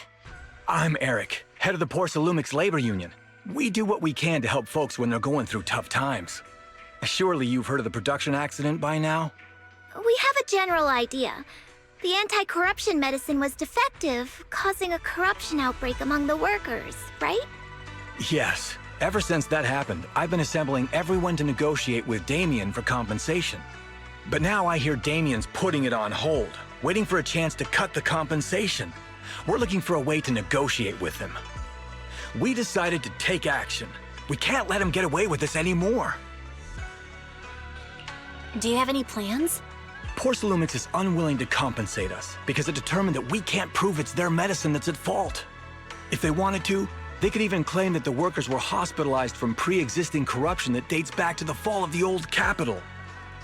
I'm Eric, head of the Porcelumex Labor Union. We do what we can to help folks when they're going through tough times. Surely you've heard of the production accident by now? We have a general idea. The anti-corruption medicine was defective, causing a corruption outbreak among the workers, right? Yes. Ever since that happened, I've been assembling everyone to negotiate with Damien for compensation. But now I hear Damien's putting it on hold, waiting for a chance to cut the compensation. We're looking for a way to negotiate with him. We decided to take action. We can't let him get away with this anymore. Do you have any plans? Porcelumex is unwilling to compensate us because it determined that we can't prove it's their medicine that's at fault. If they wanted to, they could even claim that the workers were hospitalized from pre-existing corruption that dates back to the fall of the old capital.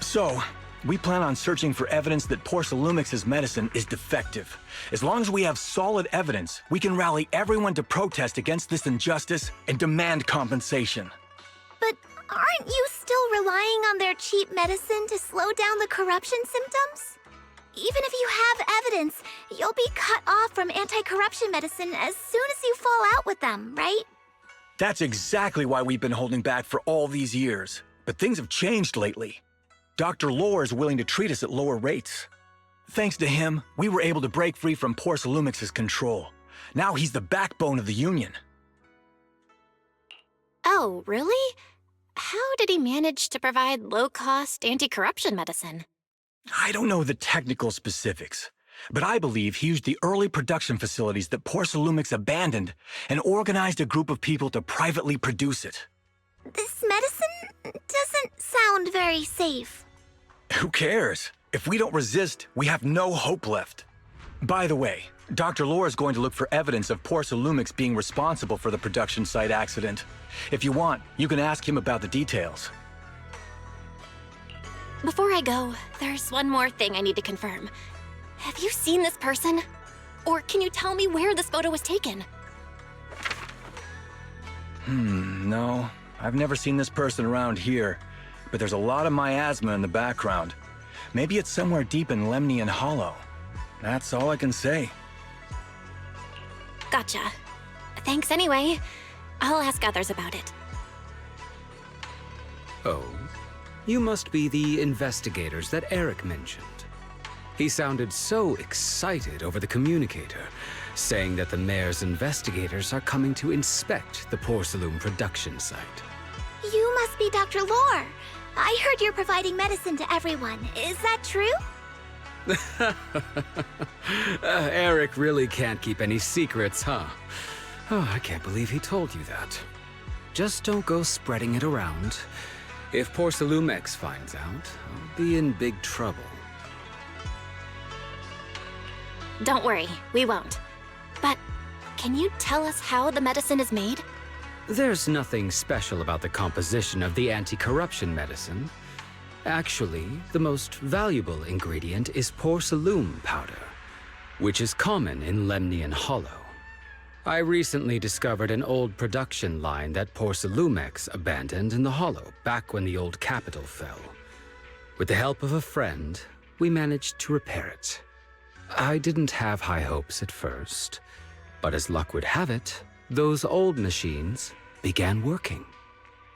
So, we plan on searching for evidence that Porcelumex's medicine is defective. As long as we have solid evidence, we can rally everyone to protest against this injustice and demand compensation. But aren't you still relying on their cheap medicine to slow down the corruption symptoms? Even if you have evidence, you'll be cut off from anti-corruption medicine as soon as you fall out with them, right? That's exactly why we've been holding back for all these years. But things have changed lately. Dr. Lore is willing to treat us at lower rates. Thanks to him, we were able to break free from Porcelumex's control. Now he's the backbone of the Union. Oh, really? How did he manage to provide low-cost anti-corruption medicine? I don't know the technical specifics, but I believe he used the early production facilities that Porcelumex abandoned and organized a group of people to privately produce it. This medicine doesn't sound very safe. Who cares? If we don't resist, we have no hope left. By the way, Dr. Lore is going to look for evidence of Porcelumex being responsible for the production site accident. If you want, you can ask him about the details. Before I go, there's one more thing I need to confirm. Have you seen this person? Or can you tell me where this photo was taken? No. I've never seen this person around here, but there's a lot of miasma in the background. Maybe it's somewhere deep in Lemnian Hollow. That's all I can say. Gotcha. Thanks anyway. I'll ask others about it. Oh, you must be the investigators that Eric mentioned. He sounded so excited over the communicator, saying that the mayor's investigators are coming to inspect the Porcelain production site. You must be Dr. Lore. I heard you're providing medicine to everyone. Is that true? Eric really can't keep any secrets, huh? Oh, I can't believe he told you that. Just don't go spreading it around. If Porcelumex finds out, I'll be in big trouble. Don't worry, we won't. But can you tell us how the medicine is made? There's nothing special about the composition of the anti-corruption medicine. Actually, the most valuable ingredient is porcelain powder, which is common in Lemnian Hollow. I recently discovered an old production line that Porcelumex abandoned in the Hollow back when the old capital fell. With the help of a friend, we managed to repair it. I didn't have high hopes at first, but as luck would have it, those old machines began working.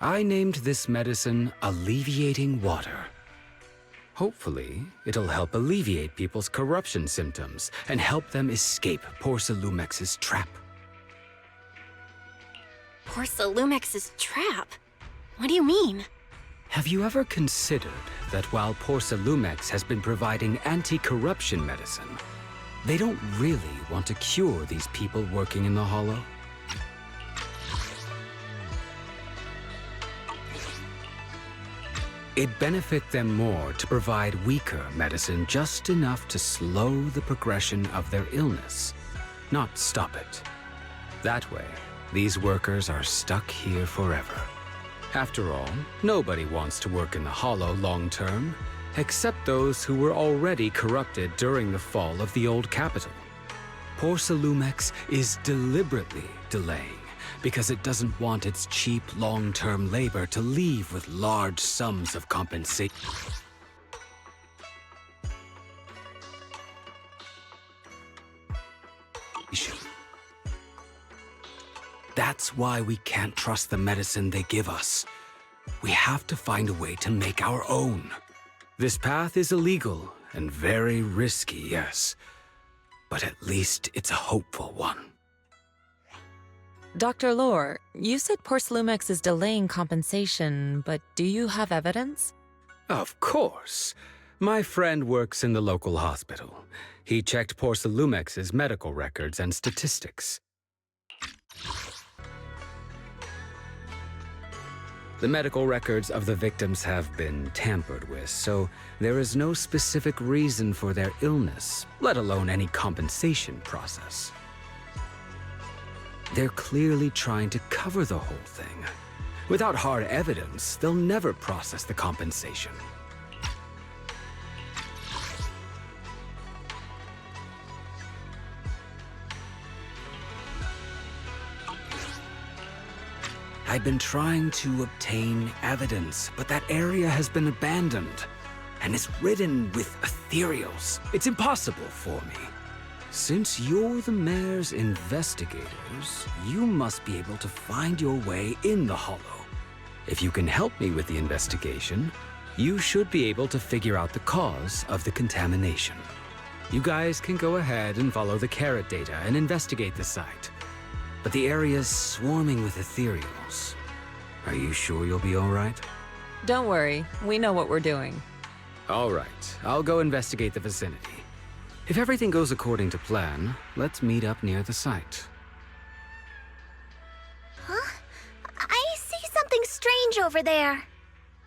I named this medicine Alleviating Water. Hopefully, it'll help alleviate people's corruption symptoms and help them escape Porcelumex's trap. Porcelumex's trap? What do you mean? Have you ever considered that while Porcelumex has been providing anti-corruption medicine, they don't really want to cure these people working in the Hollow? It'd benefit them more to provide weaker medicine just enough to slow the progression of their illness, not stop it. That way, these workers are stuck here forever. After all, nobody wants to work in the Hollow long-term, except those who were already corrupted during the fall of the old capital. Porcelumex is deliberately delaying because it doesn't want its cheap long-term labor to leave with large sums of compensation. That's why we can't trust the medicine they give us. We have to find a way to make our own. This path is illegal and very risky, yes, but at least it's a hopeful one. Dr. Lore, you said Porcelumex is delaying compensation, but do you have evidence? Of course. My friend works in the local hospital. He checked Porcelumex's medical records and statistics. The medical records of the victims have been tampered with, so there is no specific reason for their illness, let alone any compensation process. They're clearly trying to cover the whole thing. Without hard evidence, they'll never process the compensation. I've been trying to obtain evidence, but that area has been abandoned and is ridden with ethereals. It's impossible for me. Since you're the mayor's investigators, you must be able to find your way in the Hollow. If you can help me with the investigation, you should be able to figure out the cause of the contamination. You guys can go ahead and follow the carrot data and investigate the site. But the area's swarming with ethereals. Are you sure you'll be all right? Don't worry, we know what we're doing. All right, I'll go investigate the vicinity. If everything goes according to plan, let's meet up near the site. Huh? I see something strange over there.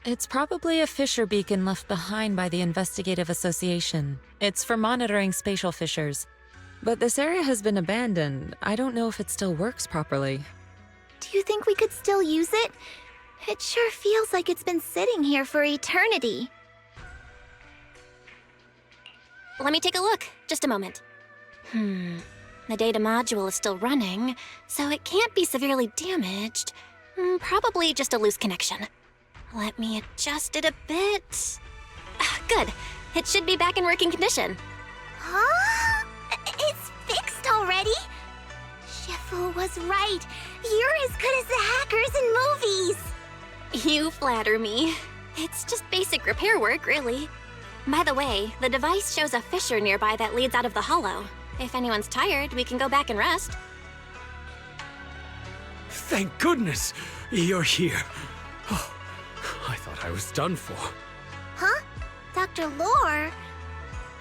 It's probably a fissure beacon left behind by the Investigative Association. It's for monitoring spatial fissures. But this area has been abandoned. I don't know if it still works properly. Do you think we could still use it? It sure feels like it's been sitting here for eternity. Let me take a look. Just a moment. The data module is still running, so it can't be severely damaged. Probably just a loose connection. Let me adjust it a bit. Good. It should be back in working condition. Huh? It's fixed already? Shifu was right. You're as good as the hackers in movies. You flatter me. It's just basic repair work, really. By the way, the device shows a fissure nearby that leads out of the hollow. If anyone's tired, we can go back and rest. Thank goodness you're here. Oh, I thought I was done for. Huh? Dr. Lore?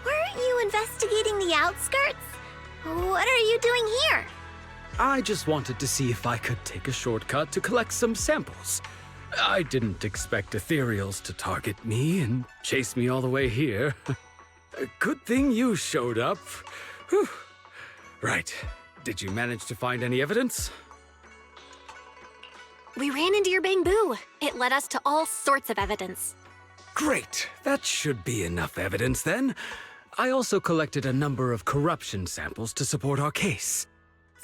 Weren't you investigating the outskirts? What are you doing here? I just wanted to see if I could take a shortcut to collect some samples. I didn't expect ethereals to target me and chase me all the way here. Good thing you showed up. Whew. Right. Did you manage to find any evidence? We ran into your bamboo. It led us to all sorts of evidence. Great. That should be enough evidence then. I also collected a number of corruption samples to support our case.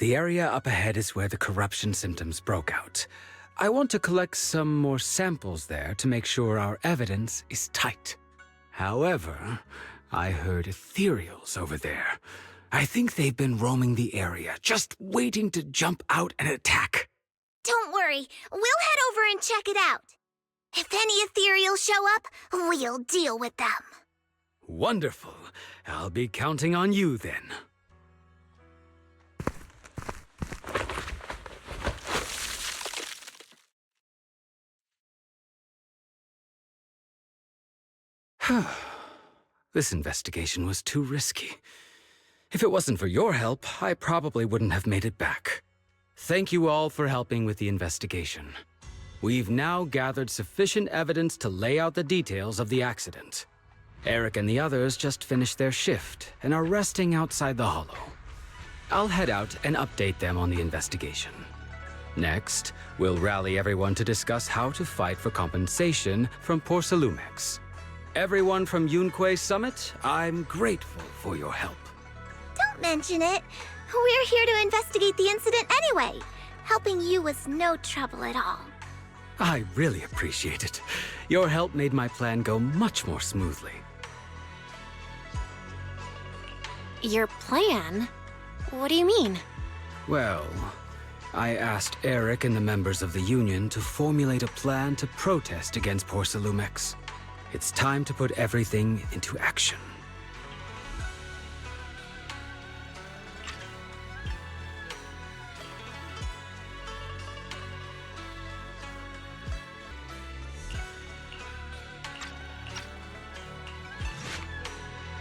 The area up ahead is where the corruption symptoms broke out. I want to collect some more samples there to make sure our evidence is tight. However, I heard ethereals over there. I think they've been roaming the area, just waiting to jump out and attack. Don't worry, we'll head over and check it out. If any ethereals show up, we'll deal with them. Wonderful. I'll be counting on you then. This investigation was too risky. If it wasn't for your help, I probably wouldn't have made it back. Thank you all for helping with the investigation. We've now gathered sufficient evidence to lay out the details of the accident. Eric and the others just finished their shift and are resting outside the hollow. I'll head out and update them on the investigation. Next, we'll rally everyone to discuss how to fight for compensation from Porcelumex. Everyone from Yunquei Summit, I'm grateful for your help. Don't mention it. We're here to investigate the incident anyway. Helping you was no trouble at all. I really appreciate it. Your help made my plan go much more smoothly. Your plan? What do you mean? Well, I asked Eric and the members of the Union to formulate a plan to protest against Porcelumex. It's time to put everything into action.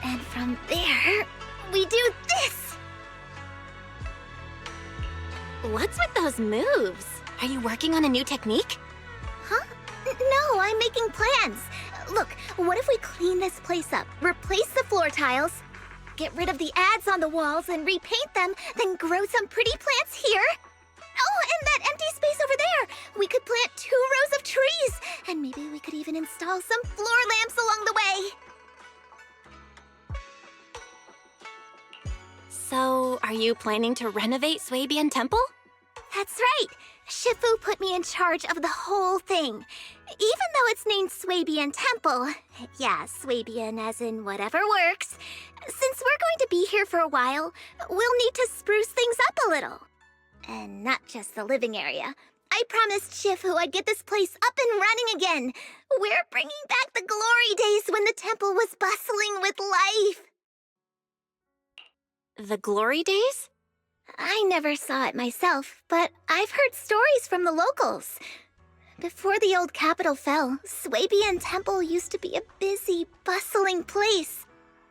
And from there, we do this! What's with those moves? Are you working on a new technique? Huh? No, I'm making plans. Look, what if we clean this place up, replace the floor tiles, get rid of the ads on the walls and repaint them, then grow some pretty plants here? Oh, and that empty space over there! We could plant 2 rows of trees, and maybe we could even install some floor lamps along the way. So, are you planning to renovate Swabian Temple? That's right! Shifu put me in charge of the whole thing. Even though it's named Swabian Temple, yeah, Swabian as in whatever works, since we're going to be here for a while, we'll need to spruce things up a little. And not just the living area. I promised Shifu I'd get this place up and running again. We're bringing back the glory days when the temple was bustling with life. The glory days? I never saw it myself, but I've heard stories from the locals. Before the old capital fell, Swabian Temple used to be a busy, bustling place.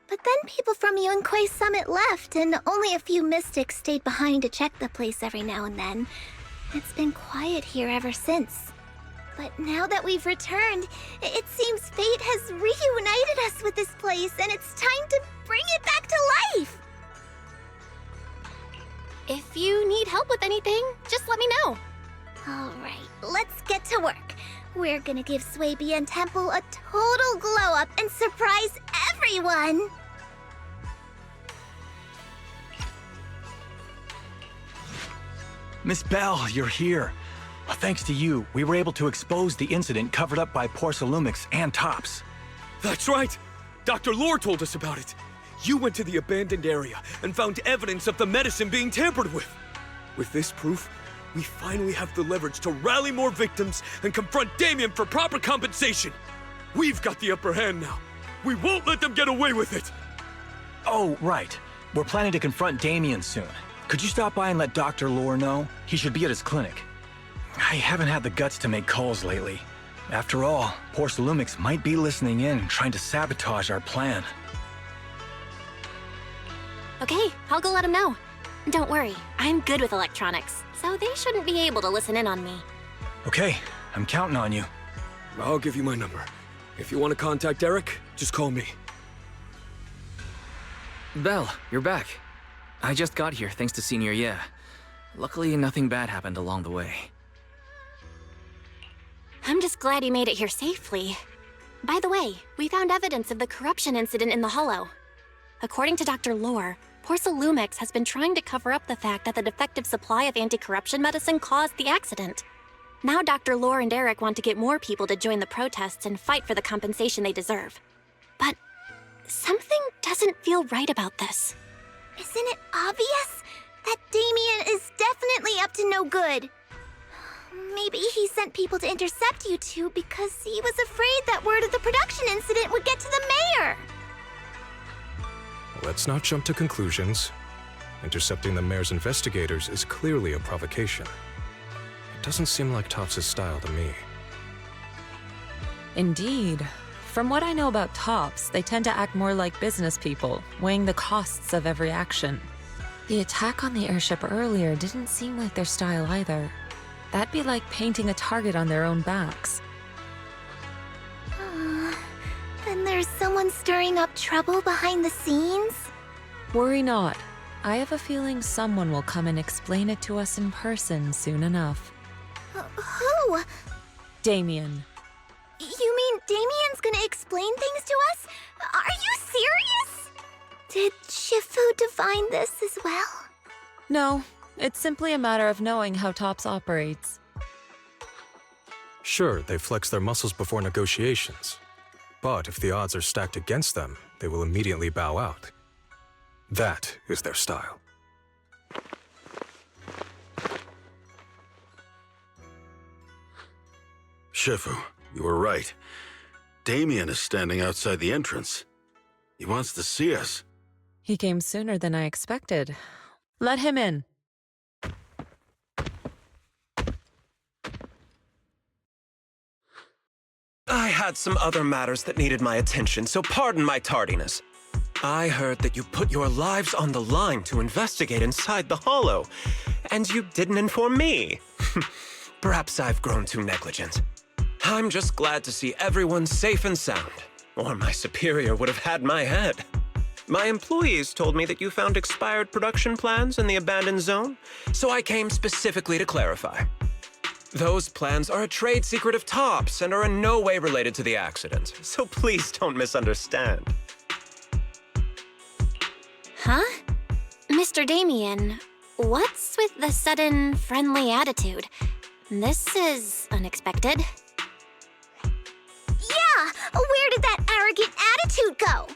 But then people from Yunquei Summit left, and only a few mystics stayed behind to check the place every now and then. It's been quiet here ever since. But now that we've returned, it seems fate has reunited us with this place, and it's time to bring it back to life! If you need help with anything, just let me know. Alright, let's get to work. We're gonna give Swabian Temple a total glow-up and surprise everyone! Miss Bell, you're here. Well, thanks to you, we were able to expose the incident covered up by Porcelumix and Tops. That's right! Dr. Lore told us about it. You went to the abandoned area and found evidence of the medicine being tampered with. With this proof, we finally have the leverage to rally more victims and confront Damien for proper compensation. We've got the upper hand now. We won't let them get away with it. Oh, right. We're planning to confront Damien soon. Could you stop by and let Dr. Lore know? He should be at his clinic. I haven't had the guts to make calls lately. After all, Porcelumix might be listening in and trying to sabotage our plan. Okay, I'll go let him know. Don't worry, I'm good with electronics, so they shouldn't be able to listen in on me. Okay, I'm counting on you. I'll give you my number. If you want to contact Eric, just call me. Belle, you're back. I just got here thanks to Senior Yeah. Luckily, nothing bad happened along the way. I'm just glad you made it here safely. By the way, we found evidence of the corruption incident in the Hollow. According to Dr. Lore, Porcelumix has been trying to cover up the fact that the defective supply of anti-corruption medicine caused the accident. Now Dr. Lore and Eric want to get more people to join the protests and fight for the compensation they deserve. But something doesn't feel right about this. Isn't it obvious? That Damien is definitely up to no good. Maybe he sent people to intercept you two because he was afraid that word of the production incident would get to the mayor. Let's not jump to conclusions. Intercepting the mayor's investigators is clearly a provocation. It doesn't seem like Tops' style to me. Indeed. From what I know about Tops, they tend to act more like business people, weighing the costs of every action. The attack on the airship earlier didn't seem like their style either. That'd be like painting a target on their own backs. Then there's someone stirring up trouble behind the scenes? Worry not. I have a feeling someone will come and explain it to us in person soon enough. Who? Damien. You mean Damien's gonna explain things to us? Are you serious? Did Shifu divine this as well? No, it's simply a matter of knowing how Tops operates. Sure, they flex their muscles before negotiations. But if the odds are stacked against them, they will immediately bow out. That is their style. Shifu, you were right. Damien is standing outside the entrance. He wants to see us. He came sooner than I expected. Let him in. I had some other matters that needed my attention, so pardon my tardiness. I heard that you put your lives on the line to investigate inside the Hollow, and you didn't inform me. Perhaps I've grown too negligent. I'm just glad to see everyone safe and sound, or my superior would have had my head. My employees told me that you found expired production plans in the abandoned zone, so I came specifically to clarify. Those plans are a trade secret of Tops and are in no way related to the accident, so please don't misunderstand. Huh? Mr. Damien, what's with the sudden friendly attitude? This is unexpected. Yeah! Where did that arrogant attitude go?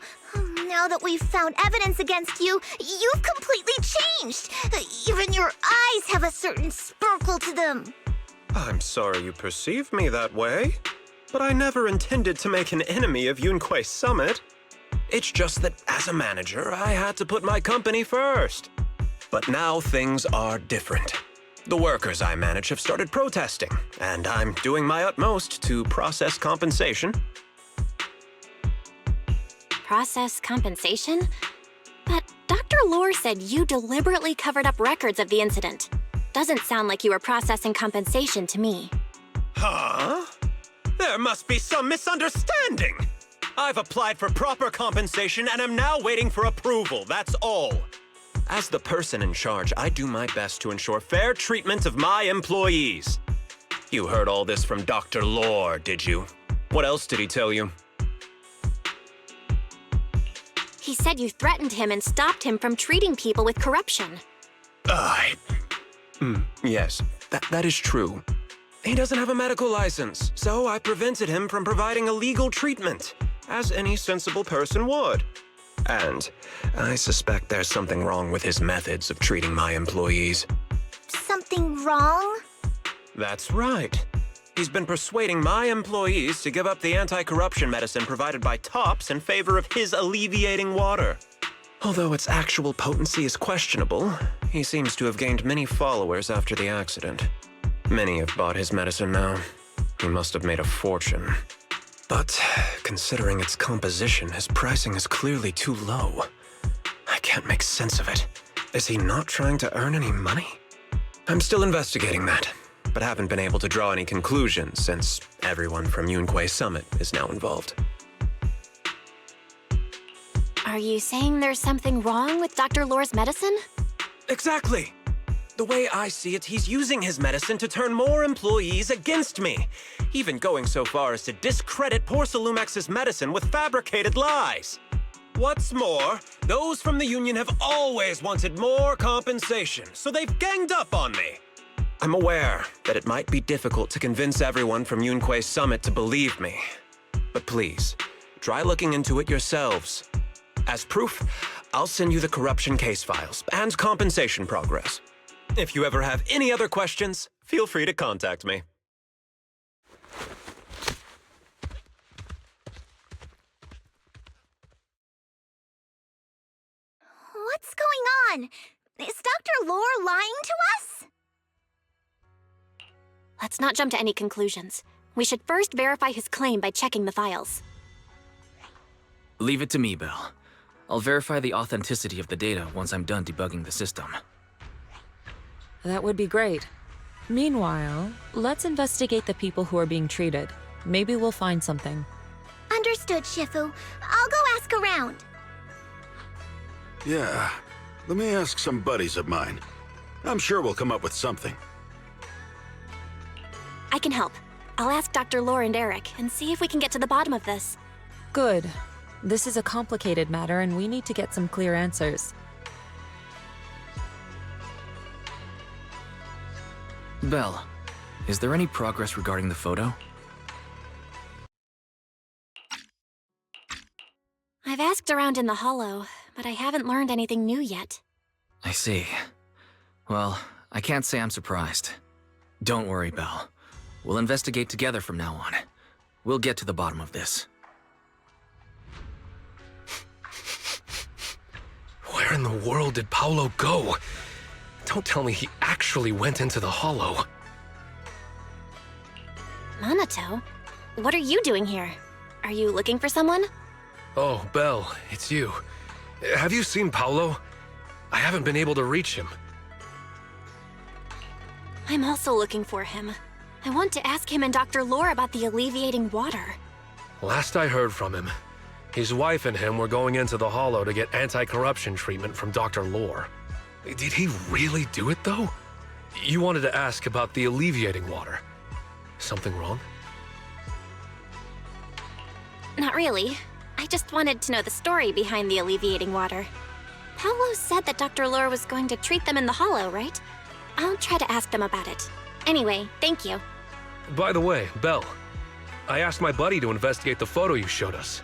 Now that we've found evidence against you, you've completely changed. Even your eyes have a certain sparkle to them. I'm sorry you perceive me that way, but I never intended to make an enemy of Yunquay Summit. It's just that as a manager, I had to put my company first. But now things are different. The workers I manage have started protesting, and I'm doing my utmost to process compensation. Process compensation? But Dr. Lore said you deliberately covered up records of the incident. Doesn't sound like you were processing compensation to me. Huh? There must be some misunderstanding. I've applied for proper compensation and am now waiting for approval, that's all. As the person in charge, I do my best to ensure fair treatment of my employees. You heard all this from Dr. Lore, did you? What else did he tell you? He said you threatened him and stopped him from treating people with corruption. Yes, that is true. He doesn't have a medical license, so I prevented him from providing a legal treatment, as any sensible person would. And I suspect there's something wrong with his methods of treating my employees. Something wrong? That's right. He's been persuading my employees to give up the anti-corruption medicine provided by Tops in favor of his alleviating water. Although its actual potency is questionable, he seems to have gained many followers after the accident. Many have bought his medicine now. He must have made a fortune. But considering its composition, his pricing is clearly too low. I can't make sense of it. Is he not trying to earn any money? I'm still investigating that, but haven't been able to draw any conclusions since everyone from Yunquei Summit is now involved. Are you saying there's something wrong with Dr. Lore's medicine? Exactly! The way I see it, he's using his medicine to turn more employees against me, even going so far as to discredit Porcelumex's medicine with fabricated lies. What's more, those from the union have always wanted more compensation, so they've ganged up on me. I'm aware that it might be difficult to convince everyone from Yunquei Summit to believe me, but please, try looking into it yourselves. As proof, I'll send you the corruption case files and compensation progress. If you ever have any other questions, feel free to contact me. What's going on? Is Dr. Lore lying to us? Let's not jump to any conclusions. We should first verify his claim by checking the files. Leave it to me, Belle. I'll verify the authenticity of the data once I'm done debugging the system. That would be great. Meanwhile, let's investigate the people who are being treated. Maybe we'll find something. Understood, Shifu. I'll go ask around. Yeah, let me ask some buddies of mine. I'm sure we'll come up with something. I can help. I'll ask Dr. Lore and Eric and see if we can get to the bottom of this. Good. This is a complicated matter and we need to get some clear answers. Belle, is there any progress regarding the photo? I've asked around in the Hollow, but I haven't learned anything new yet. I see. Well, I can't say I'm surprised. Don't worry, Belle. We'll investigate together from now on. We'll get to the bottom of this. Where in the world did Paolo go? Don't tell me he actually went into the Hollow. Minato? What are you doing here? Are you looking for someone? Oh, Belle, it's you. Have you seen Paolo? I haven't been able to reach him. I'm also looking for him. I want to ask him and Dr. Lore about the alleviating water. Last I heard from him, his wife and him were going into the Hollow to get anti-corruption treatment from Dr. Lore. Did he really do it, though? You wanted to ask about the alleviating water. Something wrong? Not really. I just wanted to know the story behind the alleviating water. Paolo said that Dr. Lore was going to treat them in the Hollow, right? I'll try to ask them about it. Anyway, thank you. By the way, Belle, I asked my buddy to investigate the photo you showed us.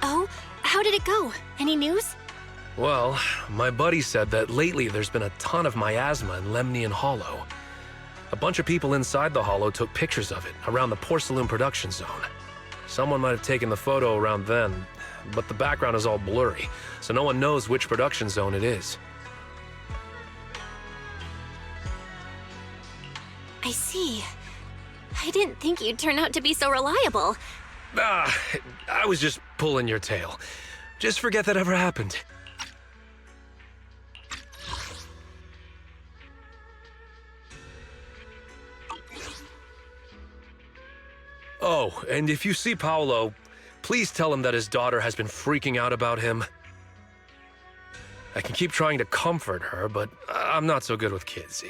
Oh, how did it go? Any news? Well, my buddy said that lately there's been a ton of miasma in Lemnian Hollow. A bunch of people inside the Hollow took pictures of it around the Porcelain production zone. Someone might have taken the photo around then, but the background is all blurry, so no one knows which production zone it is. I see. I didn't think you'd turn out to be so reliable. I was just pulling your tail. Just forget that ever happened. Oh, and if you see Paolo, please tell him that his daughter has been freaking out about him. I can keep trying to comfort her, but I'm not so good with kids.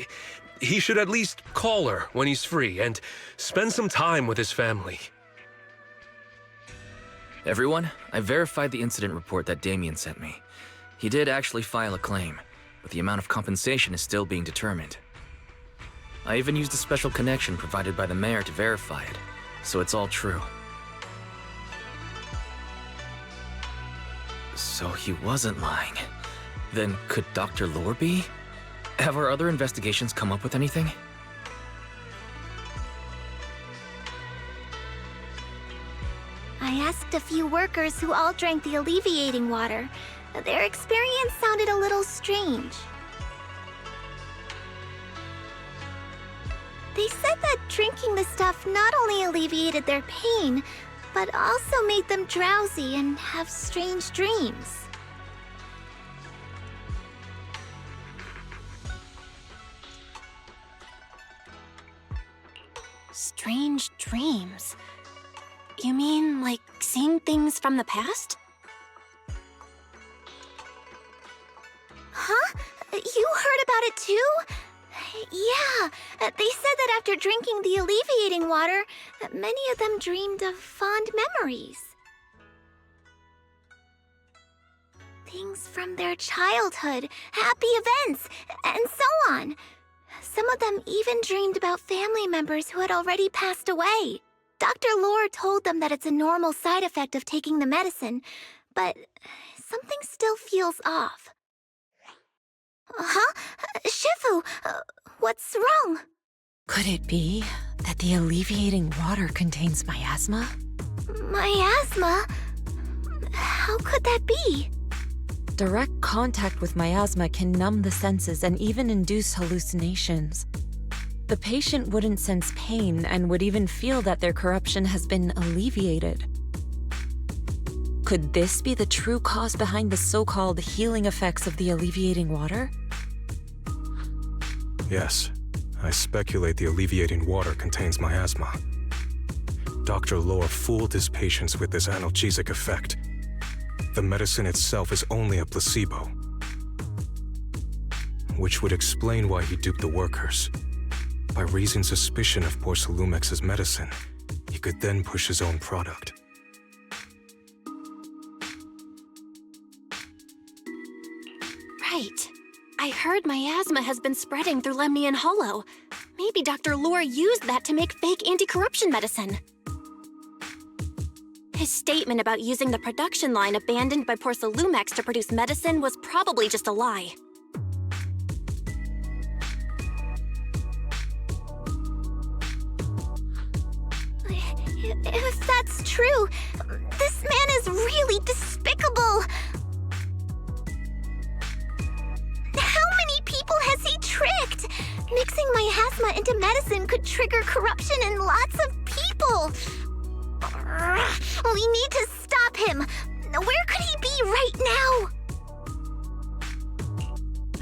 He should at least call her when he's free and spend some time with his family. Everyone, I verified the incident report that Damien sent me. He did actually file a claim, but the amount of compensation is still being determined. I even used a special connection provided by the mayor to verify it, so it's all true. So he wasn't lying. Then could Dr. Lore be? Have our other investigations come up with anything? I asked a few workers who all drank the alleviating water. Their experience sounded a little strange. They said that drinking the stuff not only alleviated their pain, but also made them drowsy and have strange dreams. Strange dreams? You mean, like, seeing things from the past? Huh? You heard about it too? Yeah, they said that after drinking the alleviating water, many of them dreamed of fond memories. Things from their childhood, happy events, and so on. Some of them even dreamed about family members who had already passed away. Dr. Lore told them that it's a normal side effect of taking the medicine, but something still feels off. Huh? Shifu, what's wrong? Could it be that the alleviating water contains miasma? Miasma? How could that be? Direct contact with miasma can numb the senses and even induce hallucinations. The patient wouldn't sense pain and would even feel that their corruption has been alleviated. Could this be the true cause behind the so-called healing effects of the alleviating water? Yes, I speculate the alleviating water contains miasma. Dr. Lore fooled his patients with this analgesic effect. The medicine itself is only a placebo, which would explain why he duped the workers. By raising suspicion of poor Solumex's medicine, he could then push his own product. Right. I heard miasma has been spreading through Lemnian Hollow. Maybe Dr. Lore used that to make fake anti-corruption medicine. His statement about using the production line abandoned by poor Solumex to produce medicine was probably just a lie. If that's true, this man is really despicable. How many people has he tricked? Mixing miasma into medicine could trigger corruption in lots of people. We need to stop him. Where could he be right now?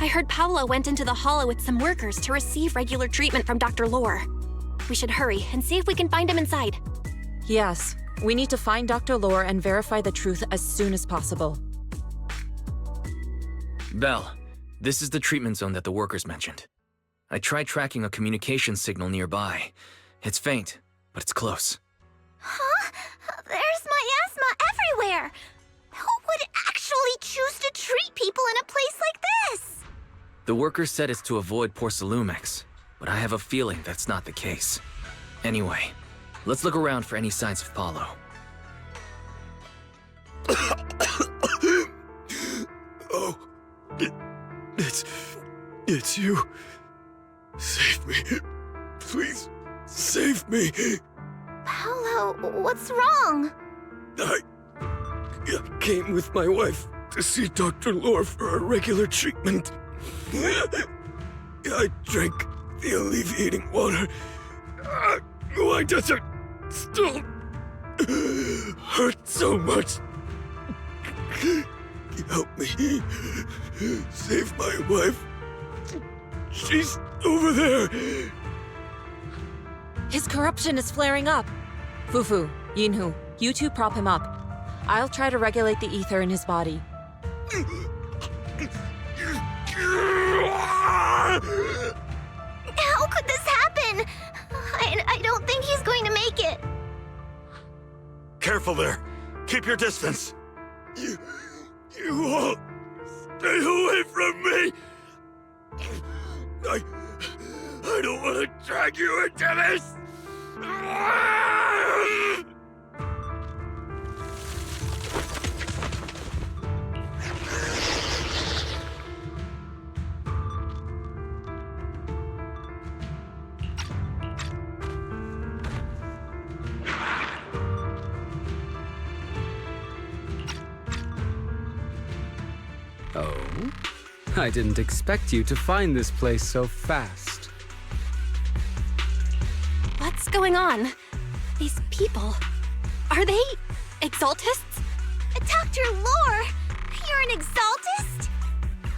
I heard Paolo went into the hollow with some workers to receive regular treatment from Dr. Lore. We should hurry and see if we can find him inside. Yes, we need to find Dr. Lore and verify the truth as soon as possible. Belle, this is the treatment zone that the workers mentioned. I tried tracking a communication signal nearby. It's faint, but it's close. Huh? There's miasma everywhere! Who would actually choose to treat people in a place like this? The workers said it's to avoid poor Solumex, but I have a feeling that's not the case. Anyway, let's look around for any signs of Paulo. Oh, it's you. Save me. Please, save me. Paolo, what's wrong? I came with my wife to see Dr. Lore for a regular treatment. I drank the alleviating water. Why does it still hurt so much? Help me. Save my wife. She's over there. His corruption is flaring up. Fufu, Yinhu, you two prop him up. I'll try to regulate the ether in his body. How could this happen? I don't think he's going to make it. Careful there. Keep your distance. You all stay away from me. I don't want to drag you into this! Oh? I didn't expect you to find this place so fast. What's going on? These people, are they exaltists? Dr. Lore, you're an exaltist?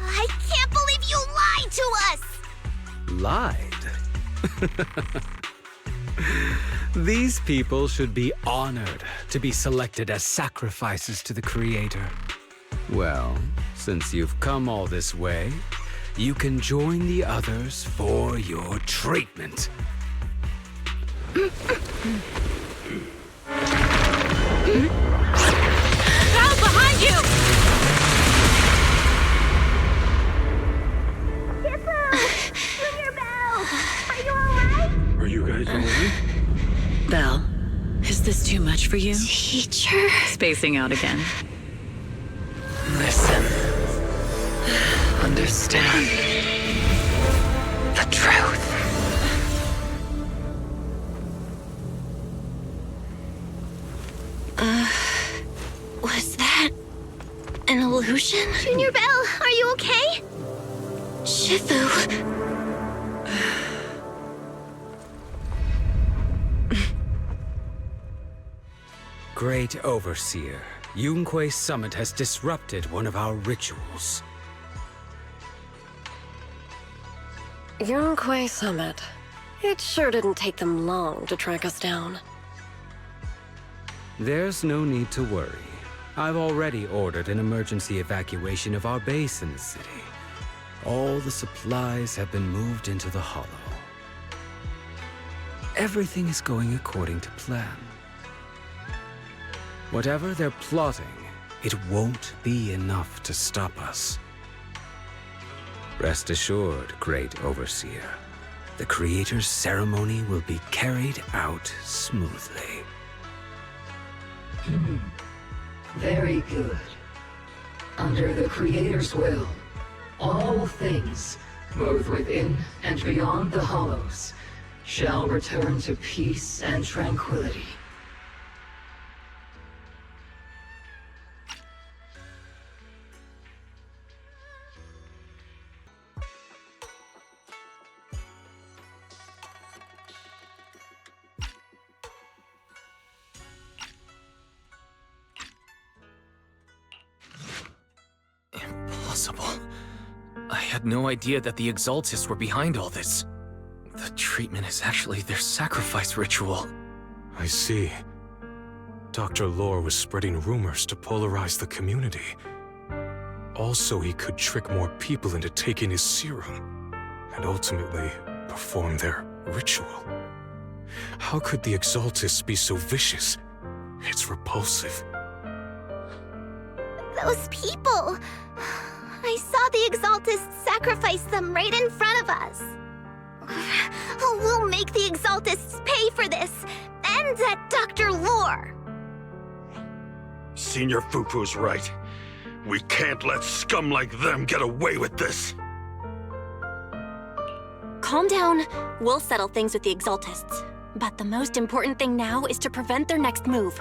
I can't believe you lied to us! Lied? These people should be honored to be selected as sacrifices to the Creator. Well, since you've come all this way, you can join the others for your treatment. Val, behind you! Junior Belle! Are you alright? Are you guys alright? Belle, is this too much for you? Teacher? Spacing out again. Listen. Understand. The truth. Was that an illusion? Junior Belle, are you okay? Shifu. Great Overseer, Yunquei Summit has disrupted one of our rituals. Yunquei Summit. It sure didn't take them long to track us down. There's no need to worry. I've already ordered an emergency evacuation of our base in the city. All the supplies have been moved into the hollow. Everything is going according to plan. Whatever they're plotting, it won't be enough to stop us. Rest assured, Great Overseer. The Creator's ceremony will be carried out smoothly. Very good. Under the Creator's will, all things, both within and beyond the hollows, shall return to peace and tranquility. I had no idea that the Exaltists were behind all this. The treatment is actually their sacrifice ritual. I see. Dr. Lore was spreading rumors to polarize the community. Also, he could trick more people into taking his serum, and ultimately perform their ritual. How could the Exaltists be so vicious? It's repulsive. Those people! I saw the Exaltists sacrifice them right in front of us. We'll make the Exaltists pay for this, and that Dr. Lore. Senior Fufu's right. We can't let scum like them get away with this. Calm down. We'll settle things with the Exaltists. But the most important thing now is to prevent their next move.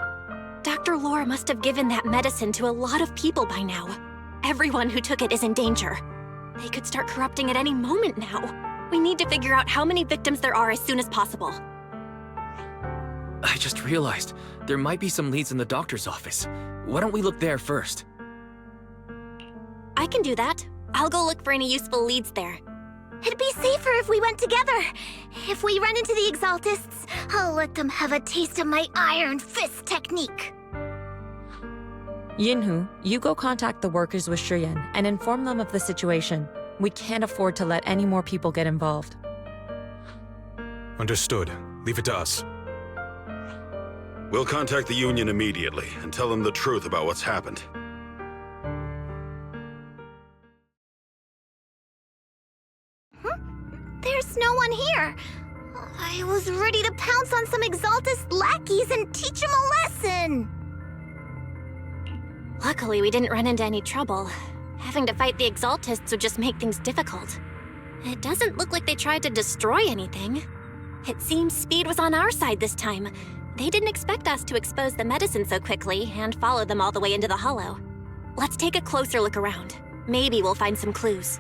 Dr. Lore must have given that medicine to a lot of people by now. Everyone who took it is in danger. They could start corrupting at any moment now. We need to figure out how many victims there are as soon as possible. I just realized there might be some leads in the doctor's office. Why don't we look there first? I can do that. I'll go look for any useful leads there. It'd be safer if we went together. If we run into the Exaltists, I'll let them have a taste of my iron fist technique. Yinhu, you go contact the workers with Shiyan and inform them of the situation. We can't afford to let any more people get involved. Understood. Leave it to us. We'll contact the Union immediately and tell them the truth about what's happened. There's no one here. I was ready to pounce on some Exaltist lackeys and teach them a lesson. Luckily, we didn't run into any trouble. Having to fight the Exaltists would just make things difficult. It doesn't look like they tried to destroy anything. It seems speed was on our side this time. They didn't expect us to expose the medicine so quickly and follow them all the way into the hollow. Let's take a closer look around. Maybe we'll find some clues.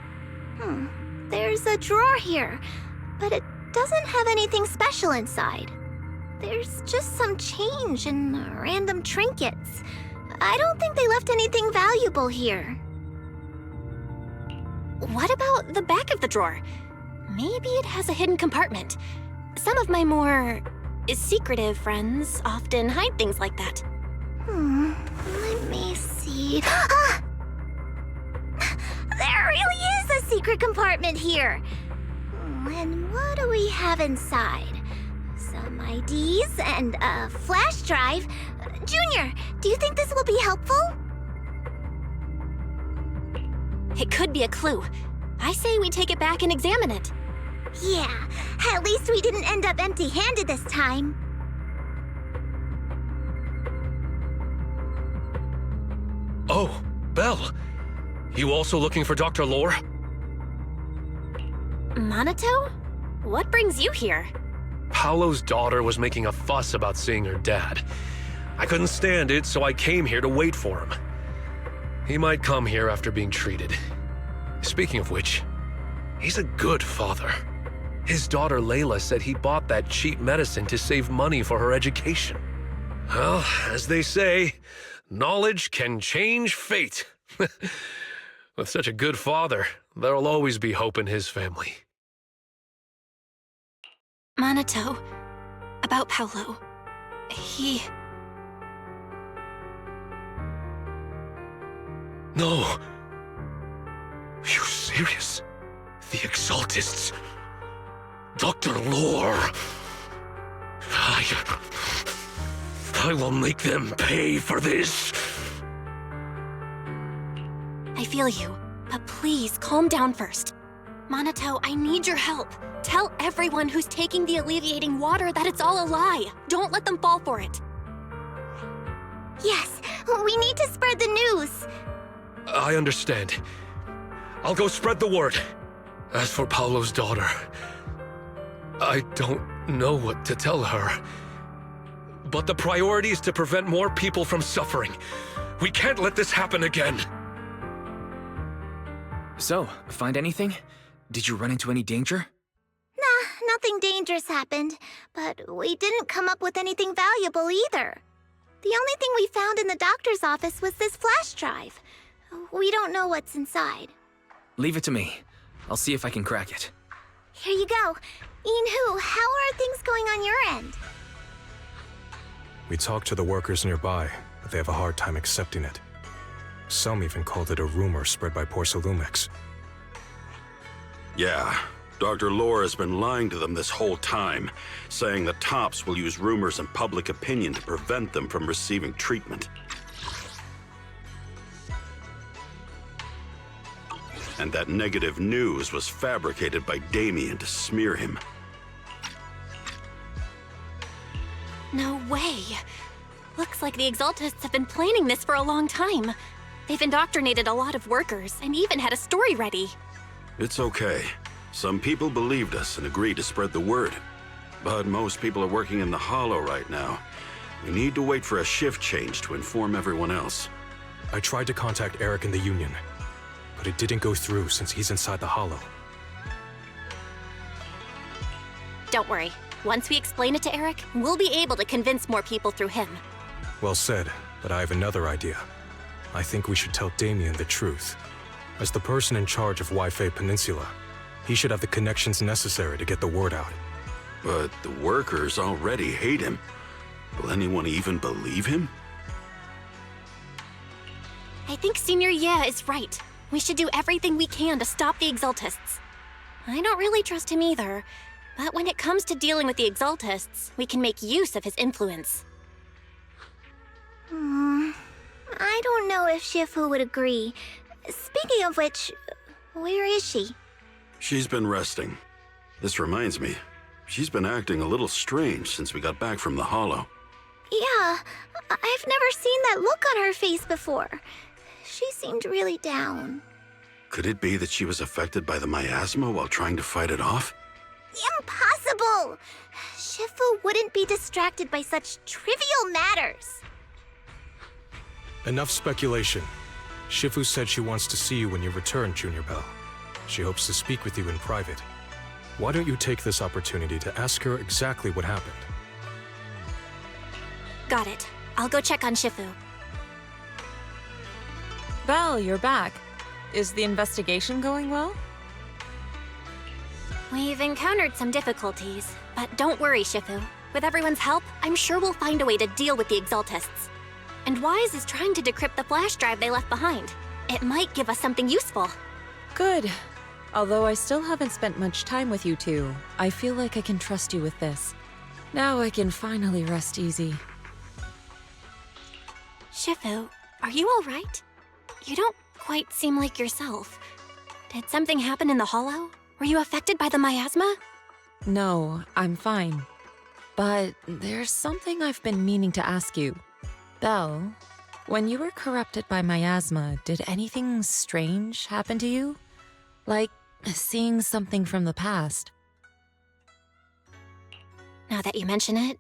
There's a drawer here, but it doesn't have anything special inside. There's just some change and random trinkets. I don't think they left anything valuable here. What about the back of the drawer? Maybe it has a hidden compartment. Some of my more secretive friends often hide things like that. Let me see. There really is a secret compartment here. And what do we have inside? Some IDs and a flash drive. Junior, do you think this will be helpful? It could be a clue. I say we take it back and examine it. Yeah, at least we didn't end up empty-handed this time. Oh, Belle. You also looking for Dr. Lore? Minato? What brings you here? Paolo's daughter was making a fuss about seeing her dad. I couldn't stand it, so I came here to wait for him. He might come here after being treated. Speaking of which, he's a good father. His daughter Layla said he bought that cheap medicine to save money for her education. Well, as they say, knowledge can change fate. With such a good father, there'll always be hope in his family. Minato, about Paolo. He... No. You serious? The Exaltists? Dr. Lore? I will make them pay for this. I feel you, but please calm down first. Minato, I need your help. Tell everyone who's taking the alleviating water that it's all a lie. Don't let them fall for it. Yes, we need to spread the news. I understand. I'll go spread the word. As for Paolo's daughter, I don't know what to tell her. But the priority is to prevent more people from suffering. We can't let this happen again. So, find anything? Did you run into any danger? Nah, nothing dangerous happened, but we didn't come up with anything valuable either. The only thing we found in the doctor's office was this flash drive. We don't know what's inside. Leave it to me. I'll see if I can crack it. Here you go. Inhu, how are things going on your end? We talked to the workers nearby, but they have a hard time accepting it. Some even called it a rumor spread by Porcelumex. Yeah, Dr. Lore has been lying to them this whole time, saying the Tops will use rumors and public opinion to prevent them from receiving treatment. And that negative news was fabricated by Damien to smear him. No way. Looks like the Exaltists have been planning this for a long time. They've indoctrinated a lot of workers and even had a story ready. It's okay. Some people believed us and agreed to spread the word. But most people are working in the Hollow right now. We need to wait for a shift change to inform everyone else. I tried to contact Eric in the Union, but it didn't go through since he's inside the Hollow. Don't worry. Once we explain it to Eric, we'll be able to convince more people through him. Well said, but I have another idea. I think we should tell Damien the truth. As the person in charge of Wi-Fi Peninsula, he should have the connections necessary to get the word out. But the workers already hate him. Will anyone even believe him? I think Senior Ye is right. We should do everything we can to stop the Exaltists. I don't really trust him either, but when it comes to dealing with the Exaltists, we can make use of his influence. I don't know if Shifu would agree. Speaking of which, where is she? She's been resting. This reminds me, She's been acting a little strange since we got back from the Hollow. Yeah, I've never seen that look on her face before. She seemed really down. Could it be that she was affected by the miasma while trying to fight it off? Impossible! Shifu wouldn't be distracted by such trivial matters. Enough speculation. Shifu said she wants to see you when you return, Junior Bell. She hopes to speak with you in private. Why don't you take this opportunity to ask her exactly what happened? Got it. I'll go check on Shifu. Belle, you're back. Is the investigation going well? We've encountered some difficulties, but don't worry, Shifu. With everyone's help, I'm sure we'll find a way to deal with the Exaltists. And Wise is trying to decrypt the flash drive they left behind. It might give us something useful. Good. Although I still haven't spent much time with you two, I feel like I can trust you with this. Now I can finally rest easy. Shifu, are you all right? You don't quite seem like yourself. Did something happen in the Hollow? Were you affected by the miasma? No, I'm fine. But there's something I've been meaning to ask you. Belle, when you were corrupted by miasma, did anything strange happen to you? Like seeing something from the past? Now that you mention it,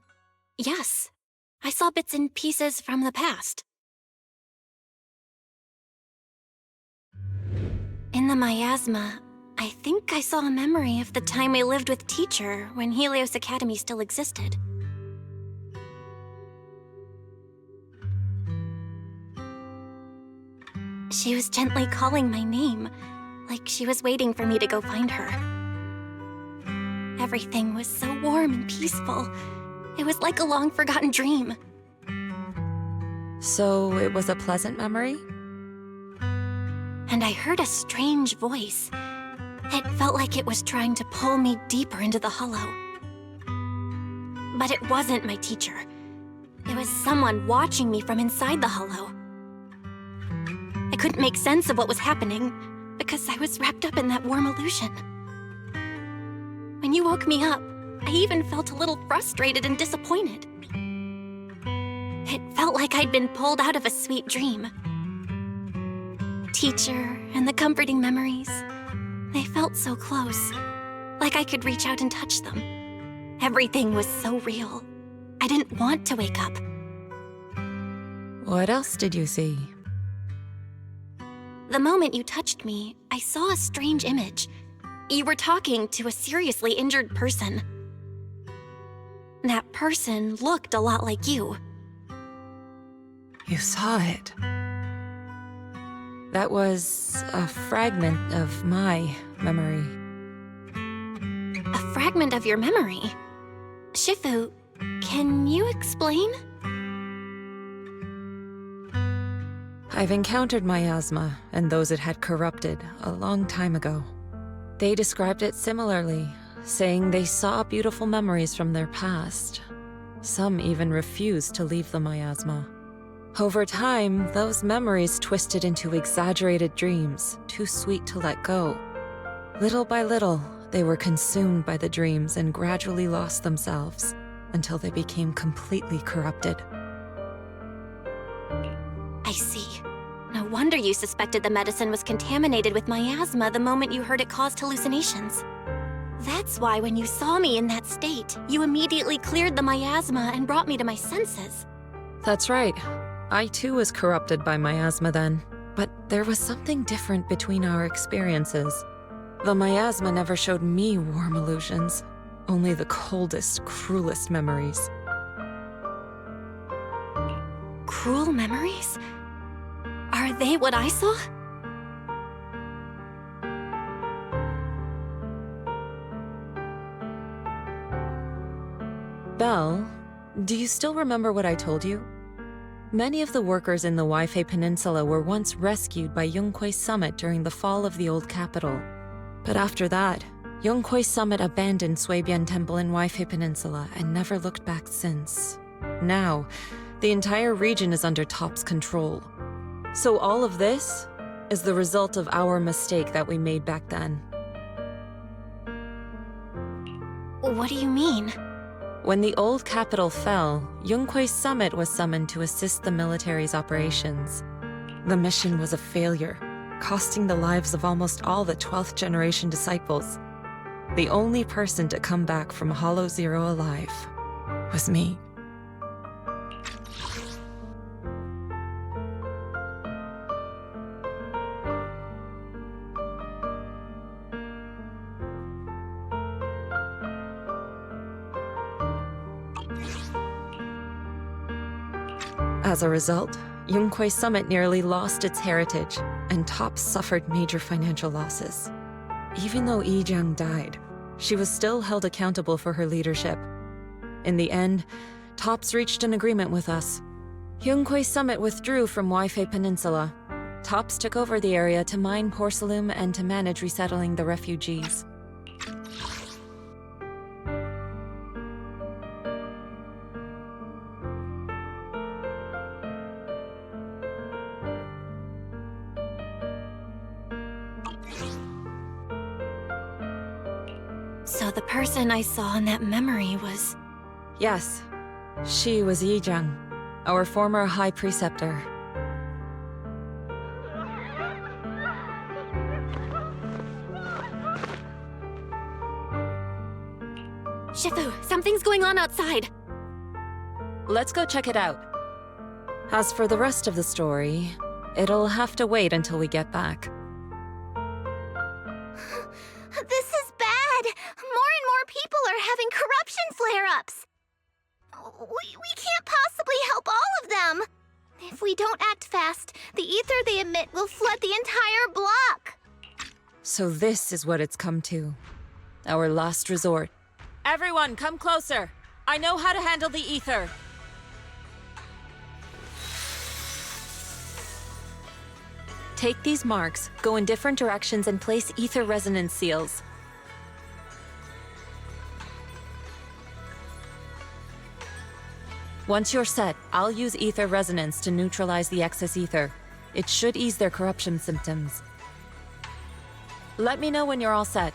yes. I saw bits and pieces from the past. In the miasma, I think I saw a memory of the time we lived with Teacher when Helios Academy still existed. She was gently calling my name, like she was waiting for me to go find her. Everything was so warm and peaceful. It was like a long-forgotten dream. So it was a pleasant memory? And I heard a strange voice. It felt like it was trying to pull me deeper into the Hollow. But it wasn't my teacher. It was someone watching me from inside the Hollow. I couldn't make sense of what was happening because I was wrapped up in that warm illusion. When you woke me up, I even felt a little frustrated and disappointed. It felt like I'd been pulled out of a sweet dream. Teacher and the comforting memories, they felt so close, like I could reach out and touch them. Everything was so real. I didn't want to wake up. What else did you see? The moment you touched me, I saw a strange image. You were talking to a seriously injured person. That person looked a lot like you. You saw it. That was a fragment of my memory. A fragment of your memory? Shifu, can you explain? I've encountered miasma and those it had corrupted a long time ago. They described it similarly, saying they saw beautiful memories from their past. Some even refused to leave the miasma. Over time, those memories twisted into exaggerated dreams, too sweet to let go. Little by little, they were consumed by the dreams and gradually lost themselves, until they became completely corrupted. I see. No wonder you suspected the medicine was contaminated with miasma the moment you heard it caused hallucinations. That's why when you saw me in that state, you immediately cleared the miasma and brought me to my senses. That's right. I too was corrupted by miasma then, but there was something different between our experiences. The miasma never showed me warm illusions, only the coldest, cruelest memories. Cruel memories? Are they what I saw? Belle, do you still remember what I told you? Many of the workers in the Waifei Peninsula were once rescued by Yonghui Summit during the fall of the old capital. But after that, Yonghui Summit abandoned Suibian Temple in Waifei Peninsula and never looked back since. Now, the entire region is under Top's control. So all of this is the result of our mistake that we made back then. What do you mean? When the old capital fell, Yunque's summit was summoned to assist the military's operations. The mission was a failure, costing the lives of almost all the 12th generation disciples. The only person to come back from Hollow Zero alive was me. As a result, Yunque's summit nearly lost its heritage, and Tops suffered major financial losses. Even though Yijang died, she was still held accountable for her leadership. In the end, Tops reached an agreement with us. Yunque's summit withdrew from Waifei Peninsula. Tops took over the area to mine porcelain and to manage resettling the refugees. So the person I saw in that memory was... Yes, she was Yijang, our former high preceptor. Shifu, something's going on outside. Let's go check it out. As for the rest of the story, it'll have to wait until we get back. This is bad! More and more people are having corruption flare-ups! We can't possibly help all of them! If we don't act fast, the ether they emit will flood the entire block! So this is what it's come to. Our last resort. Everyone, come closer! I know how to handle the ether! Take these marks, go in different directions, and place ether resonance seals. Once you're set, I'll use ether resonance to neutralize the excess ether. It should ease their corruption symptoms. Let me know when you're all set.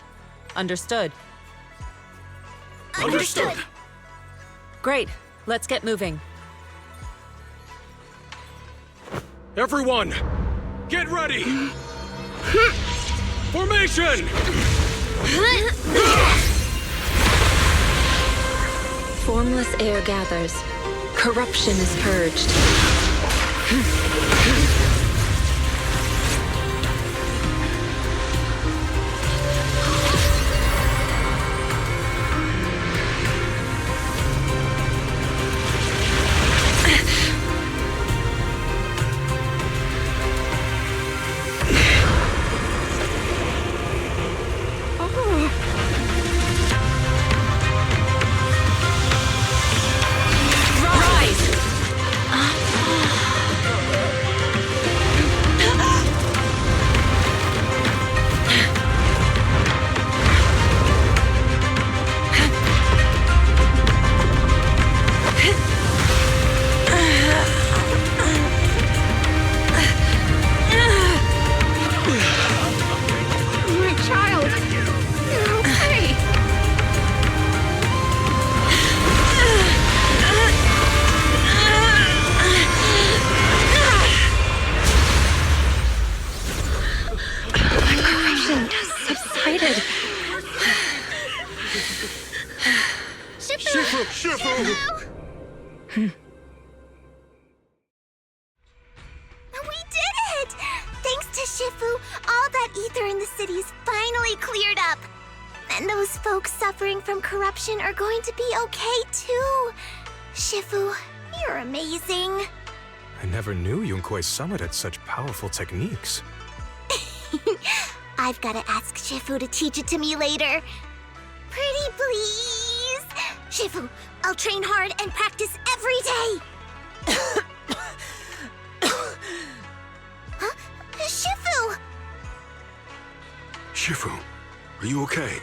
Understood? Understood! Great, let's get moving. Everyone, get ready! Formation! Formless air gathers. Corruption is purged. Are going to be okay too. Shifu, you're amazing. I never knew Yunque's summit had such powerful techniques. I've got to ask Shifu to teach it to me later. Pretty please. Shifu, I'll train hard and practice every day. Huh? Shifu! Shifu, are you okay?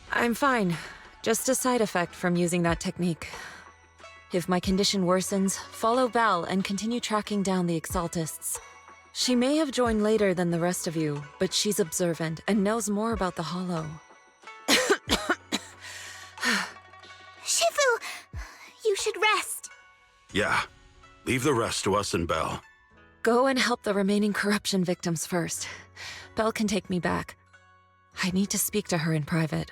I'm fine. Just a side effect from using that technique. If my condition worsens, follow Belle and continue tracking down the Exaltists. She may have joined later than the rest of you, but she's observant and knows more about the Hollow. Shifu, you should rest. Yeah. Leave the rest to us and Belle. Go and help the remaining corruption victims first. Belle can take me back. I need to speak to her in private.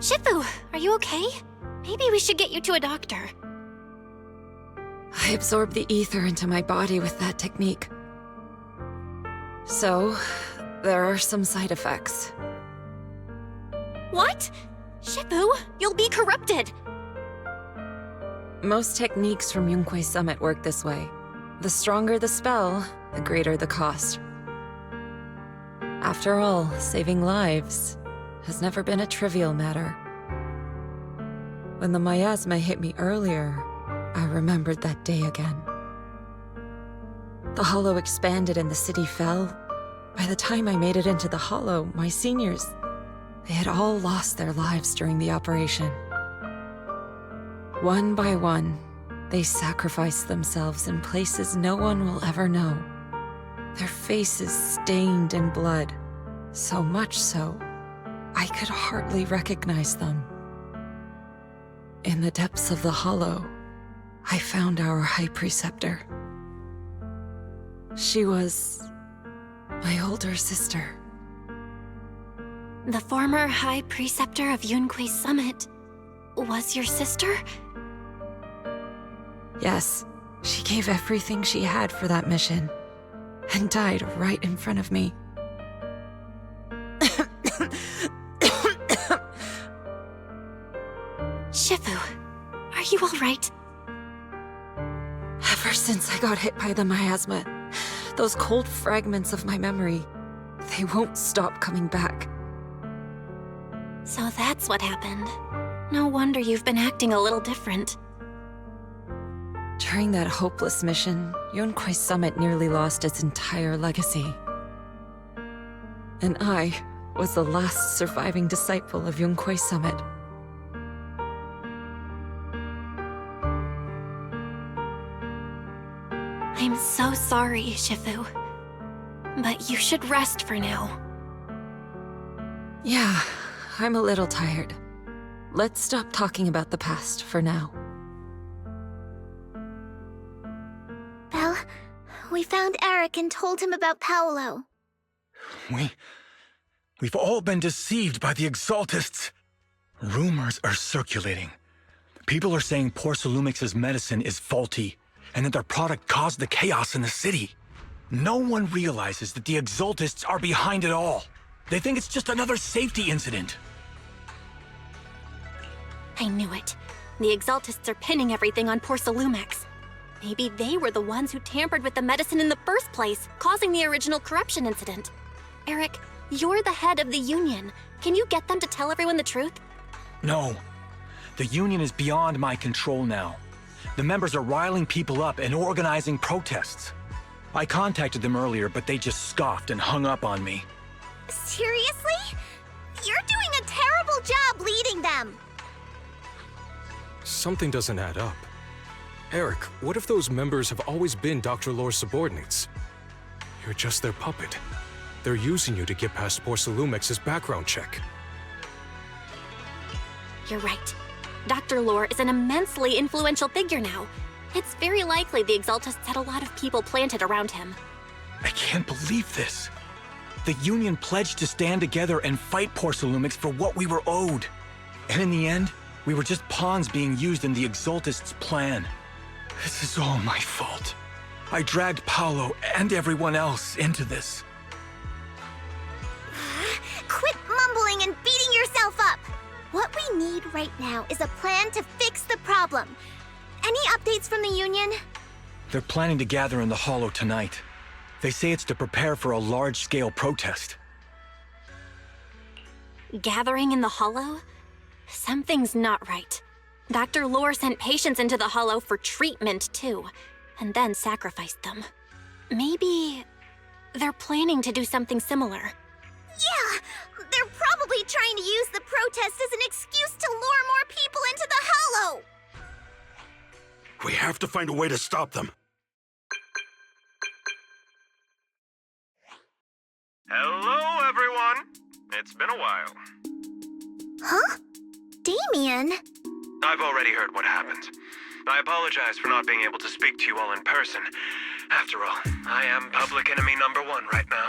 Shifu, are you okay? Maybe we should get you to a doctor. I absorbed the ether into my body with that technique. So, there are some side effects. What? Shifu, you'll be corrupted! Most techniques from Yunquei Summit work this way. The stronger the spell, the greater the cost. After all, saving lives has never been a trivial matter. When the miasma hit me earlier, I remembered that day again. The Hollow expanded and the city fell. By the time I made it into the Hollow, my seniors, they had all lost their lives during the operation. One by one, they sacrificed themselves in places no one will ever know. Their faces stained in blood, so much so, I could hardly recognize them. In the depths of the Hollow, I found our High Preceptor. She was my older sister. The former High Preceptor of Yunquei Summit was your sister? Yes, she gave everything she had for that mission, and died right in front of me. Shifu, are you all right? Ever since I got hit by the miasma, those cold fragments of my memory, they won't stop coming back. So that's what happened. No wonder you've been acting a little different. During that hopeless mission, Yunquei Summit nearly lost its entire legacy. And I was the last surviving disciple of Yunquei Summit. I'm so sorry, Shifu. But you should rest for now. Yeah, I'm a little tired. Let's stop talking about the past for now. Belle, we found Eric and told him about Paolo. We've all been deceived by the Exaltists. Rumors are circulating. People are saying Porcelumix's medicine is faulty, and that their product caused the chaos in the city. No one realizes that the Exaltists are behind it all. They think it's just another safety incident. I knew it. The Exaltists are pinning everything on Porcelumix. Maybe they were the ones who tampered with the medicine in the first place, causing the original corruption incident. Eric, you're the head of the Union. Can you get them to tell everyone the truth? No. The Union is beyond my control now. The members are riling people up and organizing protests. I contacted them earlier, but they just scoffed and hung up on me. Seriously? You're doing a terrible job leading them! Something doesn't add up. Eric, what if those members have always been Dr. Lore's subordinates? You're just their puppet. They're using you to get past Porcelumix's background check. You're right. Dr. Lore is an immensely influential figure now. It's very likely the Exaltists had a lot of people planted around him. I can't believe this. The Union pledged to stand together and fight Porcelumix for what we were owed. And in the end, we were just pawns being used in the Exaltists' plan. This is all my fault. I dragged Paolo and everyone else into this. Quit mumbling and beating yourself up! What we need right now is a plan to fix the problem. Any updates from the Union? They're planning to gather in the Hollow tonight. They say it's to prepare for a large-scale protest. Gathering in the Hollow? Something's not right. Dr. Lore sent patients into the Hollow for treatment, too, and then sacrificed them. Maybe they're planning to do something similar. Yeah! They're probably probably trying to use the protest as an excuse to lure more people into the Hollow! We have to find a way to stop them. Hello, everyone. It's been a while. Huh? Damien? I've already heard what happened. I apologize for not being able to speak to you all in person. After all, I am public enemy number one right now.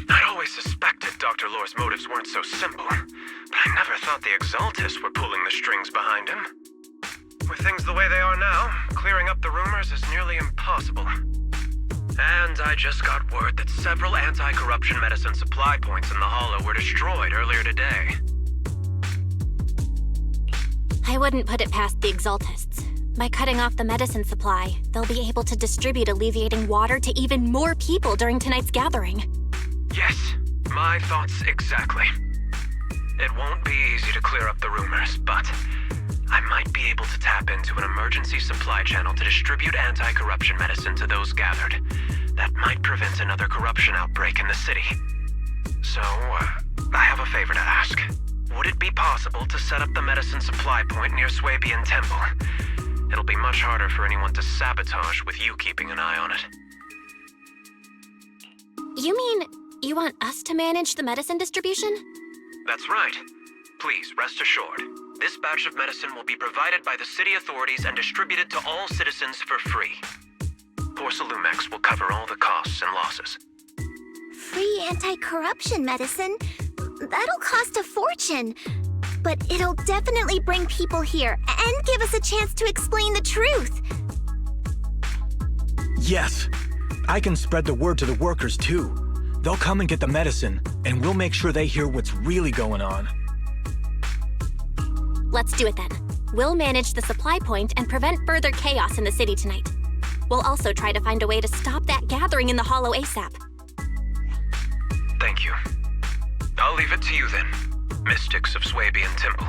I'd always suspected Dr. Lore's motives weren't so simple, but I never thought the Exaltists were pulling the strings behind him. With things the way they are now, clearing up the rumors is nearly impossible. And I just got word that several anti-corruption medicine supply points in the Hollow were destroyed earlier today. I wouldn't put it past the Exaltists. By cutting off the medicine supply, they'll be able to distribute alleviating water to even more people during tonight's gathering. Yes, my thoughts exactly. It won't be easy to clear up the rumors, but I might be able to tap into an emergency supply channel to distribute anti-corruption medicine to those gathered. That might prevent another corruption outbreak in the city. So, I have a favor to ask. Would it be possible to set up the medicine supply point near Swabian Temple? It'll be much harder for anyone to sabotage with you keeping an eye on it. You mean you want us to manage the medicine distribution? That's right. Please, rest assured. This batch of medicine will be provided by the city authorities and distributed to all citizens for free. Porcelumex will cover all the costs and losses. Free anti-corruption medicine? That'll cost a fortune. But it'll definitely bring people here and give us a chance to explain the truth. Yes. I can spread the word to the workers, too. They'll come and get the medicine, and we'll make sure they hear what's really going on. Let's do it then. We'll manage the supply point and prevent further chaos in the city tonight. We'll also try to find a way to stop that gathering in the Hollow ASAP. Thank you. I'll leave it to you then, mystics of Swabian Temple.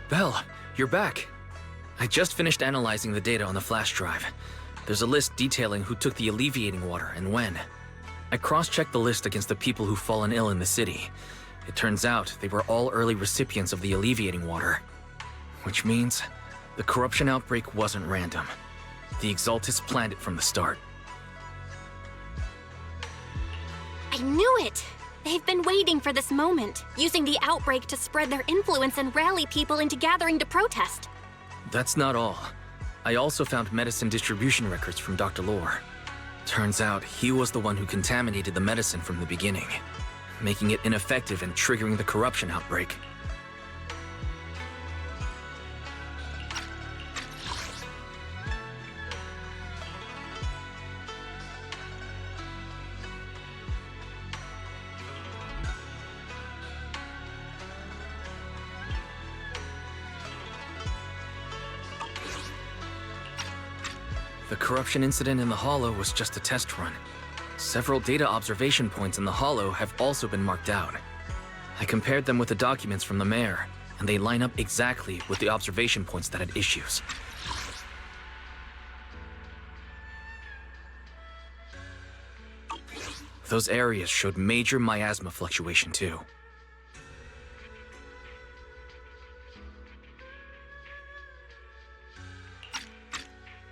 Belle, you're back. I just finished analyzing the data on the flash drive. There's a list detailing who took the alleviating water and when. I cross-checked the list against the people who've fallen ill in the city. It turns out they were all early recipients of the alleviating water. Which means the corruption outbreak wasn't random. The Exaltists planned it from the start. I knew it! They've been waiting for this moment, using the outbreak to spread their influence and rally people into gathering to protest. That's not all. I also found medicine distribution records from Dr. Lore. Turns out he was the one who contaminated the medicine from the beginning, making it ineffective and triggering the corruption outbreak. The corruption incident in the Hollow was just a test run. Several data observation points in the Hollow have also been marked out. I compared them with the documents from the mayor, and they line up exactly with the observation points that had issues. Those areas showed major miasma fluctuation too.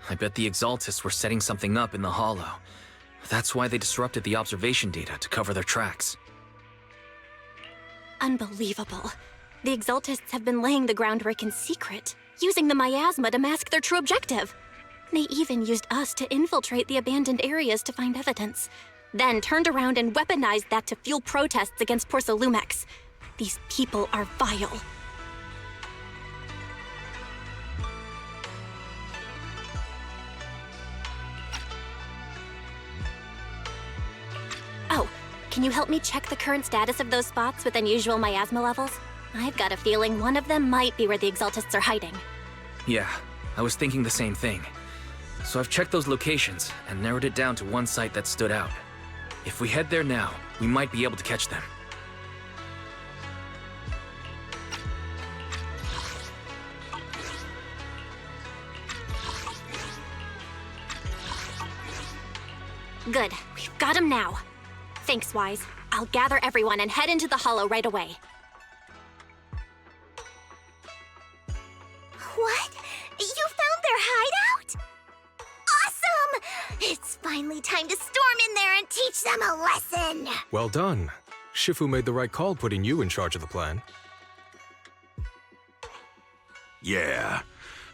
I bet the Exaltists were setting something up in the Hollow. That's why they disrupted the observation data to cover their tracks. Unbelievable. The Exaltists have been laying the groundwork in secret, using the miasma to mask their true objective. They even used us to infiltrate the abandoned areas to find evidence, then turned around and weaponized that to fuel protests against Porcelumex. These people are vile. Oh, can you help me check the current status of those spots with unusual miasma levels? I've got a feeling one of them might be where the Exaltists are hiding. Yeah, I was thinking the same thing. So I've checked those locations and narrowed it down to one site that stood out. If we head there now, we might be able to catch them. Good. We've got him now. Thanks, Wise. I'll gather everyone and head into the hollow right away. What? You found their hideout? Awesome! It's finally time to storm in there and teach them a lesson! Well done. Shifu made the right call putting you in charge of the plan. Yeah.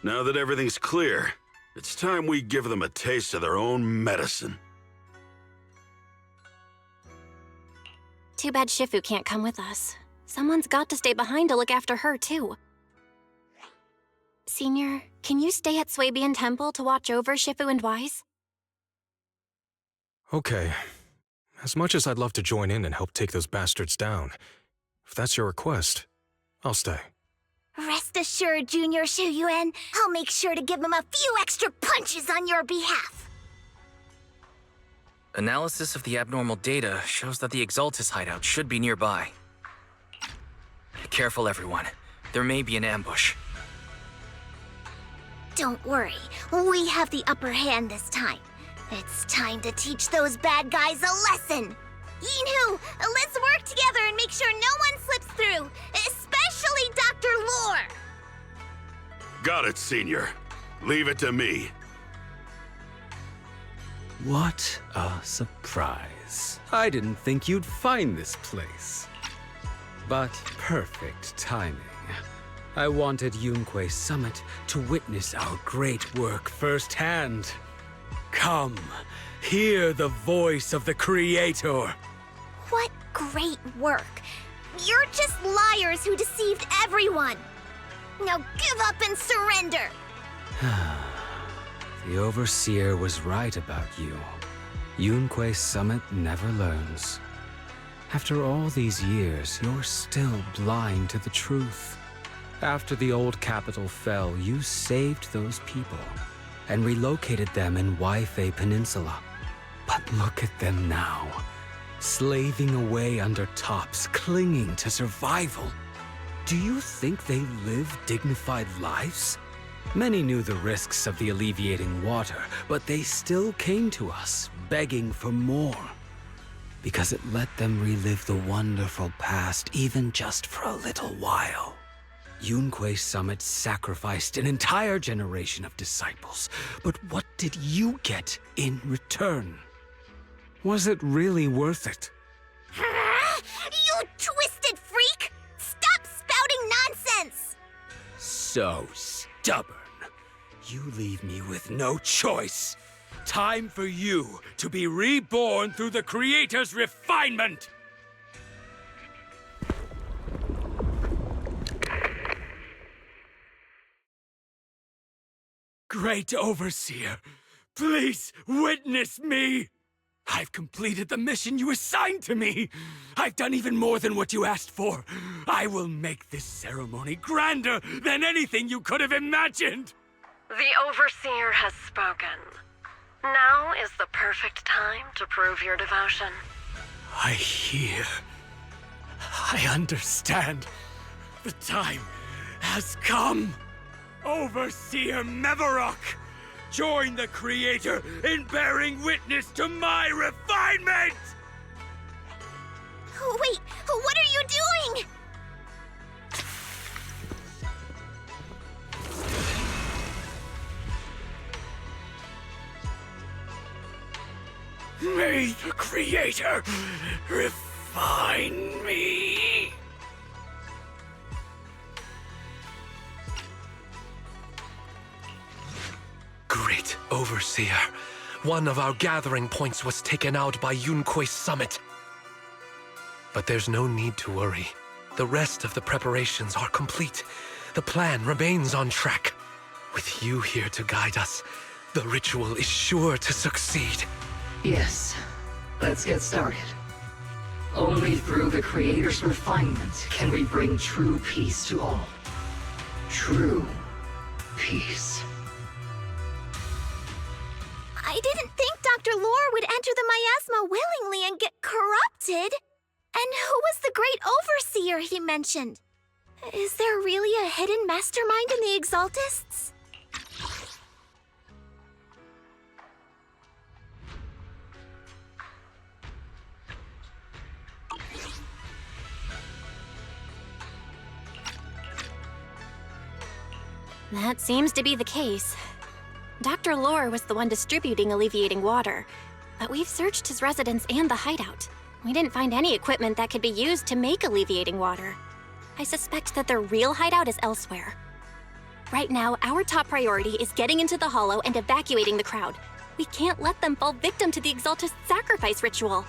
Now that everything's clear, it's time we give them a taste of their own medicine. Too bad Shifu can't come with us. Someone's got to stay behind to look after her, too. Senior, can you stay at Swabian Temple to watch over Shifu and Wise? Okay. As much as I'd love to join in and help take those bastards down, if that's your request, I'll stay. Rest assured, Junior Shuyuan, I'll make sure to give him a few extra punches on your behalf. Analysis of the abnormal data shows that the Exaltus hideout should be nearby. Careful, everyone. There may be an ambush. Don't worry, we have the upper hand this time. It's time to teach those bad guys a lesson. Yinhu, let's work together and make sure no one slips through, especially Dr. Lore. Got it, Senior. Leave it to me. What a surprise. I didn't think you'd find this place. But perfect timing. I wanted Yunquei Summit to witness our great work firsthand. Come, hear the voice of the Creator. What great work. You're just liars who deceived everyone. Now give up and surrender. The Overseer was right about you. Yunquei Summit never learns. After all these years, you're still blind to the truth. After the old capital fell, you saved those people and relocated them in Waifei Peninsula. But look at them now, slaving away under tops, clinging to survival. Do you think they live dignified lives? Many knew the risks of the alleviating water, but they still came to us, begging for more. Because it let them relive the wonderful past, even just for a little while. Yunquei Summit sacrificed an entire generation of disciples, but what did you get in return? Was it really worth it? You twisted freak! Stop spouting nonsense! So stubborn. You leave me with no choice. Time for you to be reborn through the Creator's refinement! Great Overseer, please witness me! I've completed the mission you assigned to me! I've done even more than what you asked for! I will make this ceremony grander than anything you could have imagined! The Overseer has spoken. Now is the perfect time to prove your devotion. I hear. I understand. The time has come! Overseer Mevorok! Join the Creator in bearing witness to my refinement! Wait, what are you doing? May the Creator refine me! Great Overseer, one of our gathering points was taken out by Yunquei Summit. But there's no need to worry. The rest of the preparations are complete. The plan remains on track. With you here to guide us, the ritual is sure to succeed. Yes, let's get started. Only through the Creator's refinement can we bring true peace to all. True peace. I didn't think Dr. Lore would enter the miasma willingly and get corrupted. And who was the great Overseer he mentioned? Is there really a hidden mastermind in the That seems to be the case. Dr. Lore was the one distributing alleviating water, but we've searched his residence and the hideout. We didn't find any equipment that could be used to make alleviating water. I suspect that their real hideout is elsewhere. Right now, our top priority is getting into the hollow and evacuating the crowd. We can't let them fall victim to the Exaltist sacrifice ritual.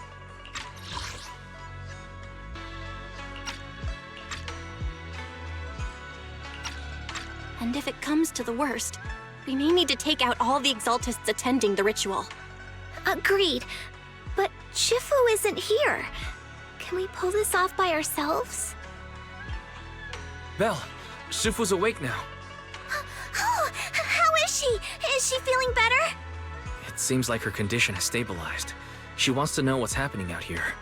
And if it comes to the worst, we may need to take out all the Exaltists attending the ritual. Agreed. But Shifu isn't here. Can we pull this off by ourselves? Belle, Shifu's awake now. Oh, how is she? Is she feeling better? It seems like her condition has stabilized. She wants to know what's happening out here.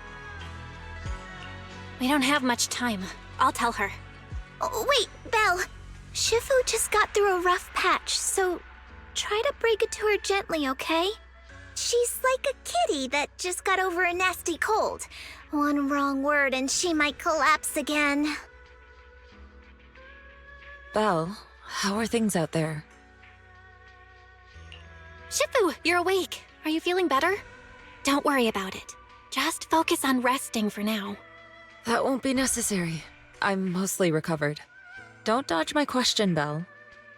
We don't have much time. I'll tell her. Oh, wait, Belle. Shifu just got through a rough patch, so try to break it to her gently, okay? She's like a kitty that just got over a nasty cold. One wrong word and she might collapse again. Belle, how are things out there? Shifu, you're awake. Are you feeling better? Don't worry about it. Just focus on resting for now. That won't be necessary. I'm mostly recovered. Don't dodge my question, Belle.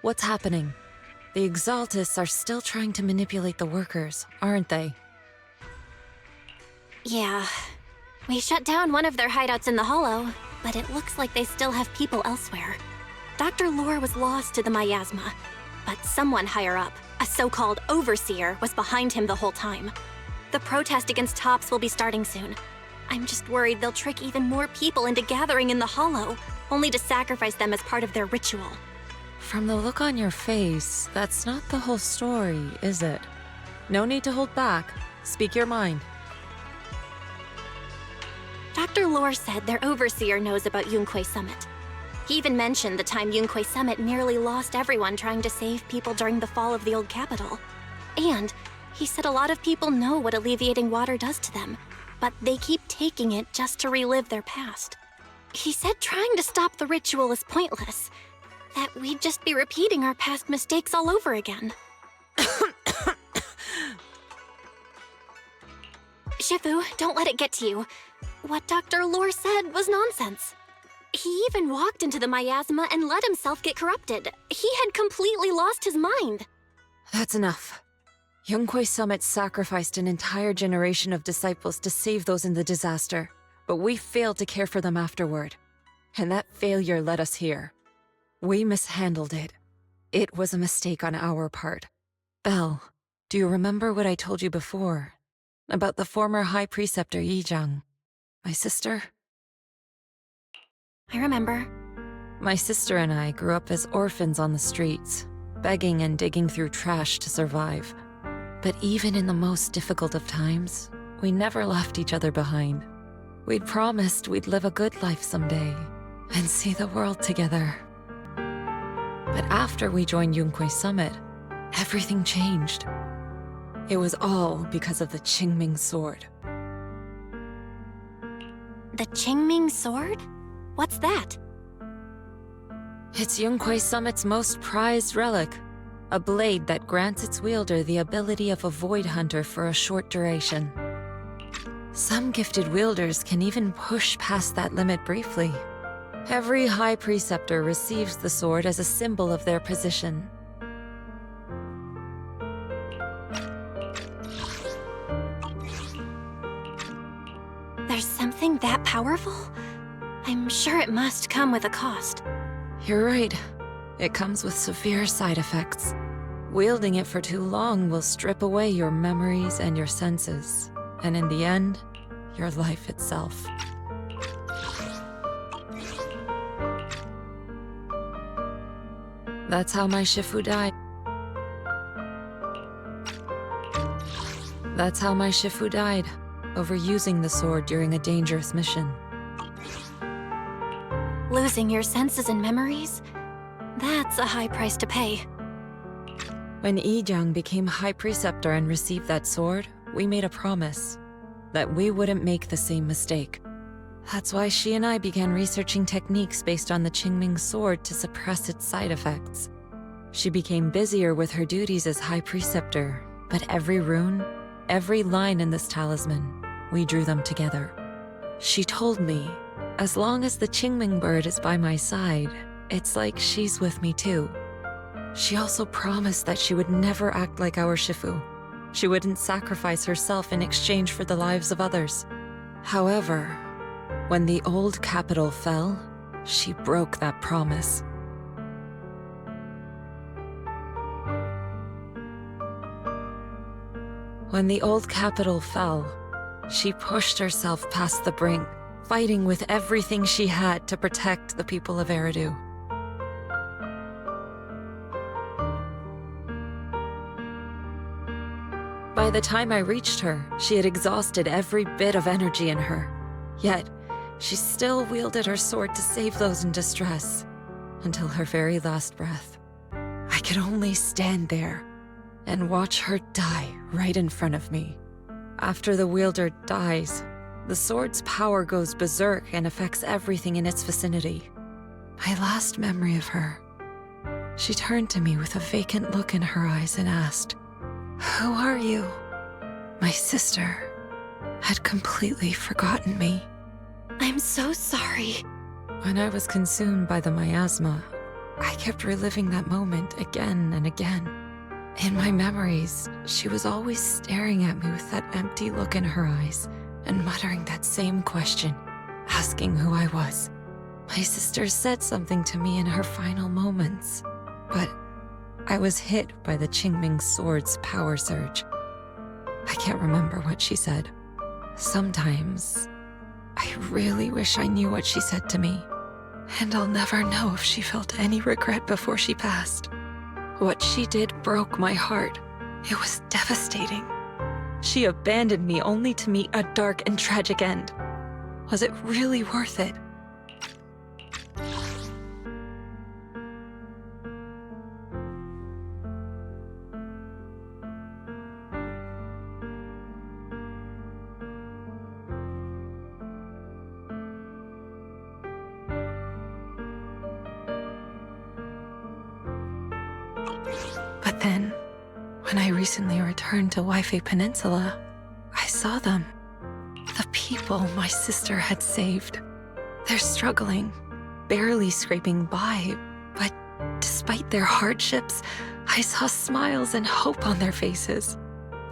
What's happening? The Exaltists are still trying to manipulate the workers, aren't they? Yeah. We shut down one of their hideouts in the hollow, but it looks like they still have people elsewhere. Dr. Lore was lost to the miasma, but someone higher up, a so-called overseer, was behind him the whole time. The protest against Tops will be starting soon. I'm just worried they'll trick even more people into gathering in the hollow, only to sacrifice them as part of their ritual. From the look on your face, that's not the whole story, is it? No need to hold back. Speak your mind. Dr. Lore said their overseer knows about Yunquay Summit. He even mentioned the time Yunquay Summit nearly lost everyone trying to save people during the fall of the old capital. And he said a lot of people know what alleviating water does to them, but they keep taking it just to relive their past. He said trying to stop the ritual is pointless, that we'd just be repeating our past mistakes all over again. Shifu, don't let it get to you. What Dr. Lore said was nonsense. He even walked into the miasma and let himself get corrupted. He had completely lost his mind. That's enough. Yunquay Summit sacrificed an entire generation of disciples to save those in the disaster, but we failed to care for them afterward. And that failure led us here. We mishandled it. It was a mistake on our part. Belle, do you remember what I told you before? About the former High Preceptor Yijang? My sister? I remember. My sister and I grew up as orphans on the streets, begging and digging through trash to survive. But even in the most difficult of times, we never left each other behind. We'd promised we'd live a good life someday and see the world together. But after we joined Yunquay Summit, everything changed. It was all because of the Qingming sword. The Qingming sword? What's that? It's Yunquay Summit's most prized relic, a blade that grants its wielder the ability of a void hunter for a short duration. Some gifted wielders can even push past that limit briefly. Every High Preceptor receives the sword as a symbol of their position. There's something that powerful? I'm sure it must come with a cost. You're right. It comes with severe side effects. Wielding it for too long will strip away your memories and your senses, and in the end, your life itself. That's how my Shifu died. That's how my Shifu died, overusing the sword during a dangerous mission. Losing your senses and memories? That's a high price to pay. When Yijang became High Preceptor and received that sword, we made a promise that we wouldn't make the same mistake. That's why she and I began researching techniques based on the Qingming sword to suppress its side effects. She became busier with her duties as High Preceptor, but every rune, every line in this talisman, we drew them together. She told me, as long as the Qingming bird is by my side, it's like she's with me too. She also promised that she would never act like our Shifu. She wouldn't sacrifice herself in exchange for the lives of others. However, when the old capital fell, she broke that promise. When the old capital fell, she pushed herself past the brink, fighting with everything she had to protect the people of Eridu. By the time I reached her, she had exhausted every bit of energy in her. Yet, she still wielded her sword to save those in distress, until her very last breath. I could only stand there and watch her die right in front of me. After the wielder dies, the sword's power goes berserk and affects everything in its vicinity. My last memory of her, she turned to me with a vacant look in her eyes and asked, "Who are you?" My sister had completely forgotten me. I'm so sorry. When I was consumed by the miasma, I kept reliving that moment again and again. In my memories, she was always staring at me with that empty look in her eyes and muttering that same question, asking who I was. My sister said something to me in her final moments, but I was hit by the Qingming sword's power surge. I can't remember what she said. Sometimes, I really wish I knew what she said to me, and I'll never know if she felt any regret before she passed. What she did broke my heart. It was devastating. She abandoned me only to meet a dark and tragic end. Was it really worth it? But then, when I recently returned to Waifei Peninsula, I saw them. The people my sister had saved. They're struggling, barely scraping by, but despite their hardships, I saw smiles and hope on their faces.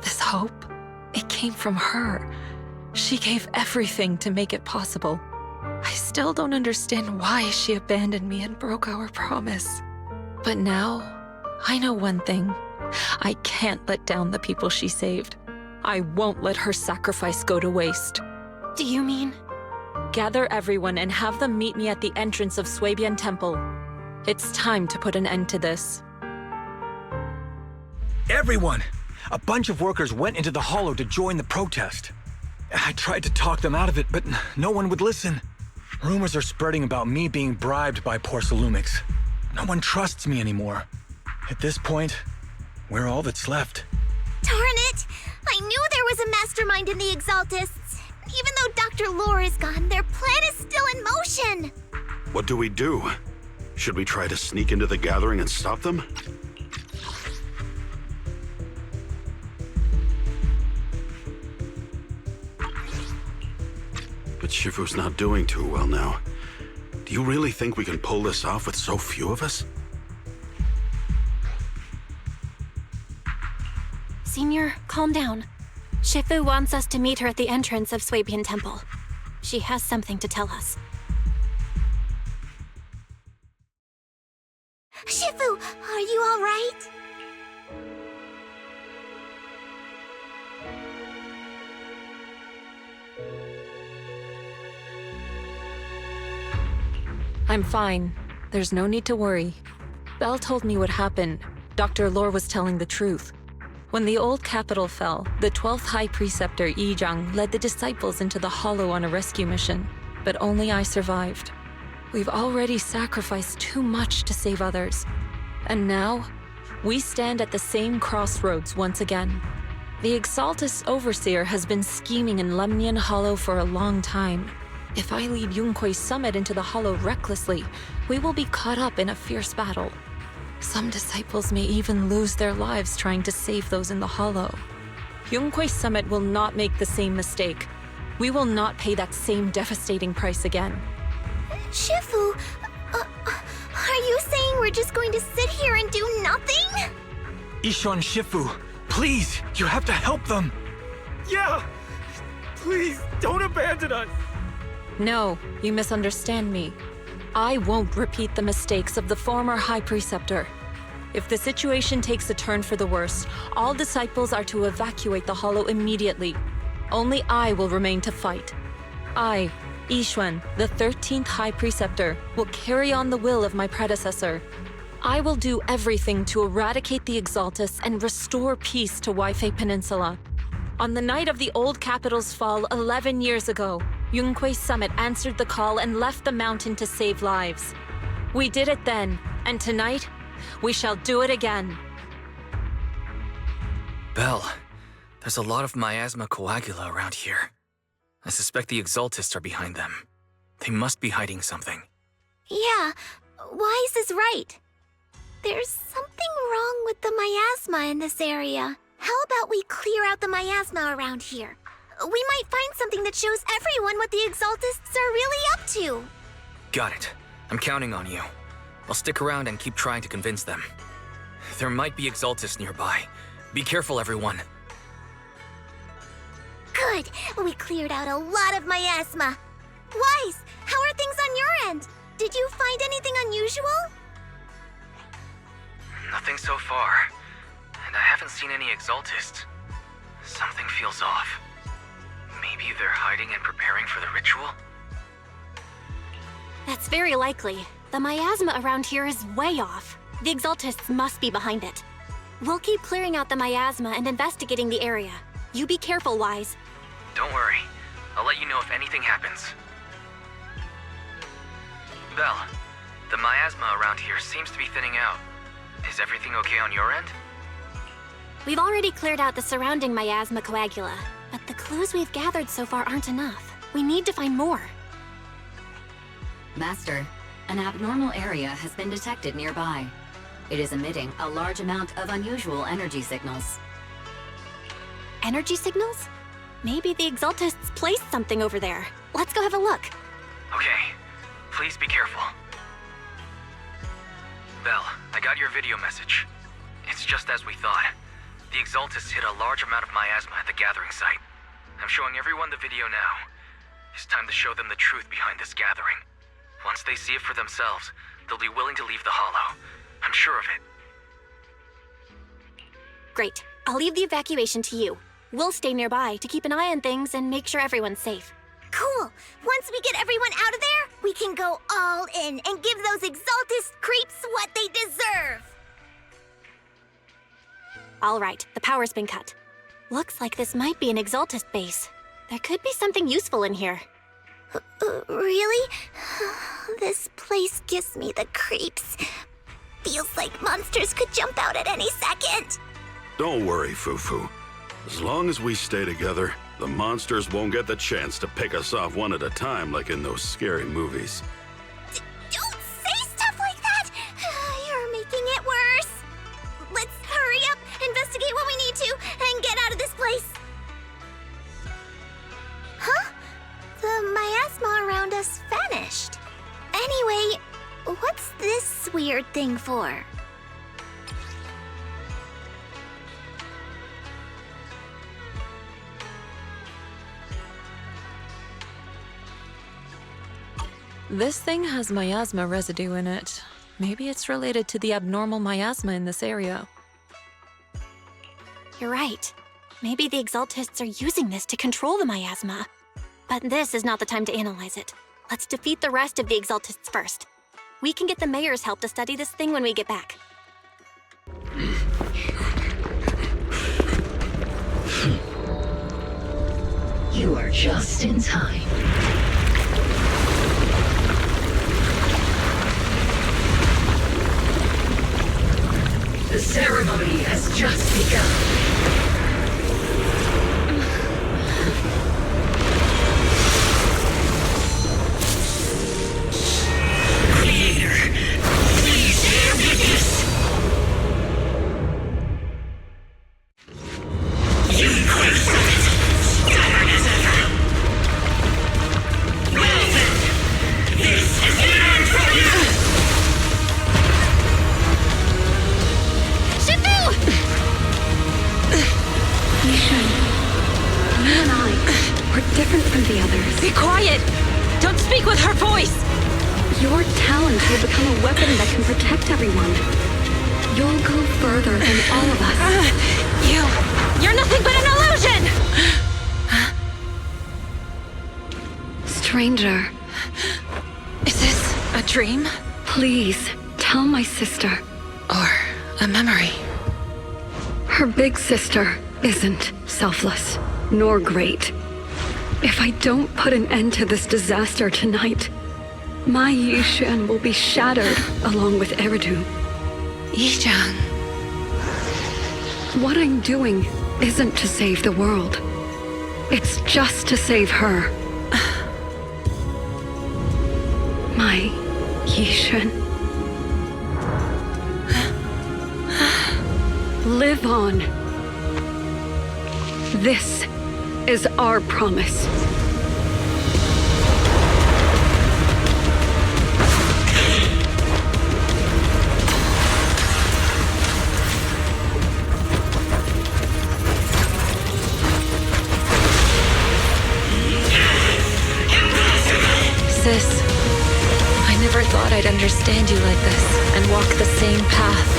This hope, it came from her. She gave everything to make it possible. I still don't understand why she abandoned me and broke our promise. But now, I know one thing. I can't let down the people she saved. I won't let her sacrifice go to waste. Do you mean? Gather everyone and have them meet me at the entrance of Suibian Temple. It's time to put an end to this. Everyone! A bunch of workers went into the hollow to join the protest. I tried to talk them out of it, but no one would listen. Rumors are spreading about me being bribed by Porcelumix. No one trusts me anymore. At this point, we're all that's left. Darn it! I knew there was a mastermind in the Exaltists. Even though Dr. Lore is gone, their plan is still in motion. What do we do? Should we try to sneak into the gathering and stop them? But Shifu's not doing too well now. Do you really think we can pull this off with so few of us? Senior, calm down. Shifu wants us to meet her at the entrance of Suibian Temple. She has something to tell us. Shifu, are you all right? I'm fine. There's no need to worry. Belle told me what happened. Dr. Lore was telling the truth. When the old capital fell, the 12th High Preceptor Yizhang led the disciples into the hollow on a rescue mission, but only I survived. We've already sacrificed too much to save others. And now, we stand at the same crossroads once again. The Exaltus Overseer has been scheming in Lemnian Hollow for a long time. If I lead Yunkui's summit into the hollow recklessly, we will be caught up in a fierce battle. Some disciples may even lose their lives trying to save those in the Hollow. Yunkwei Summit will not make the same mistake. We will not pay that same devastating price again. Shifu, are you saying we're just going to sit here and do nothing? Yixuan, Shifu, please, you have to help them. Yeah! Please, don't abandon us! No, you misunderstand me. I won't repeat the mistakes of the former High Preceptor. If the situation takes a turn for the worse, all disciples are to evacuate the Hollow immediately. Only I will remain to fight. I, Yixuan, the 13th High Preceptor, will carry on the will of my predecessor. I will do everything to eradicate the Exaltus and restore peace to Waifei Peninsula. On the night of the old capital's fall 11 years ago, Yunkwei Summit answered the call and left the mountain to save lives. We did it then, and tonight, we shall do it again. Belle, there's a lot of miasma coagula around here. I suspect the Exaltists are behind them. They must be hiding something. Yeah, Wise is right. There's something wrong with the miasma in this area. How about we clear out the miasma around here? We might find something that shows everyone what the Exaltists are really up to. Got it. I'm counting on you. I'll stick around and keep trying to convince them. There might be Exaltists nearby. Be careful, everyone. Good. We cleared out a lot of miasma. Wise, how are things on your end? Did you find anything unusual? Nothing so far. And I haven't seen any Exaltists. Something feels off. Maybe they're hiding and preparing for the ritual? That's very likely. The miasma around here is way off. The Exaltists must be behind it. We'll keep clearing out the miasma and investigating the area. You be careful, Wise. Don't worry. I'll let you know if anything happens. Belle, the miasma around here seems to be thinning out. Is everything okay on your end? We've already cleared out the surrounding miasma coagula, but the clues we've gathered so far aren't enough. We need to find more. Master, an abnormal area has been detected nearby. It is emitting a large amount of unusual energy signals. Energy signals? Maybe the Exaltists placed something over there. Let's go have a look. Okay. Please be careful. Belle, I got your video message. It's just as we thought. The Exaltists hit a large amount of miasma at the gathering site. I'm showing everyone the video now. It's time to show them the truth behind this gathering. Once they see it for themselves, they'll be willing to leave the Hollow. I'm sure of it. Great. I'll leave the evacuation to you. We'll stay nearby to keep an eye on things and make sure everyone's safe. Cool. Once we get everyone out of there, we can go all in and give those Exaltist creeps what they deserve. All right, the power's been cut. Looks like this might be an Exaltist base. There could be something useful in here. Really? This place gives me the creeps. Feels like monsters could jump out at any second. Don't worry, Fufu. As long as we stay together, the monsters won't get the chance to pick us off one at a time like in those scary movies. Don't say stuff like that! You're making it worse. Let's hurry up, investigate what we need to, and get out of this place. Huh? The miasma around us vanished. Anyway, what's this weird thing for? This thing has miasma residue in it. Maybe it's related to the abnormal miasma in this area. You're right. Maybe the Exaltists are using this to control the miasma. But this is not the time to analyze it. Let's defeat the rest of the Exaltists first. We can get the mayor's help to study this thing when we get back. You are just in time. The ceremony has just begun. Creator, please bear witness. Your talents will become a weapon that can protect everyone. You'll go further than all of us. You're nothing but an illusion! Stranger. Is this a dream? Please, tell my sister. Or a memory? Her big sister isn't selfless, nor great. If I don't put an end to this disaster tonight, my Yixuan will be shattered along with Eridu. Yixuan. What I'm doing isn't to save the world. It's just to save her. My Yixuan. Live on. This is our promise. Sis, I never thought I'd understand you like this and walk the same path.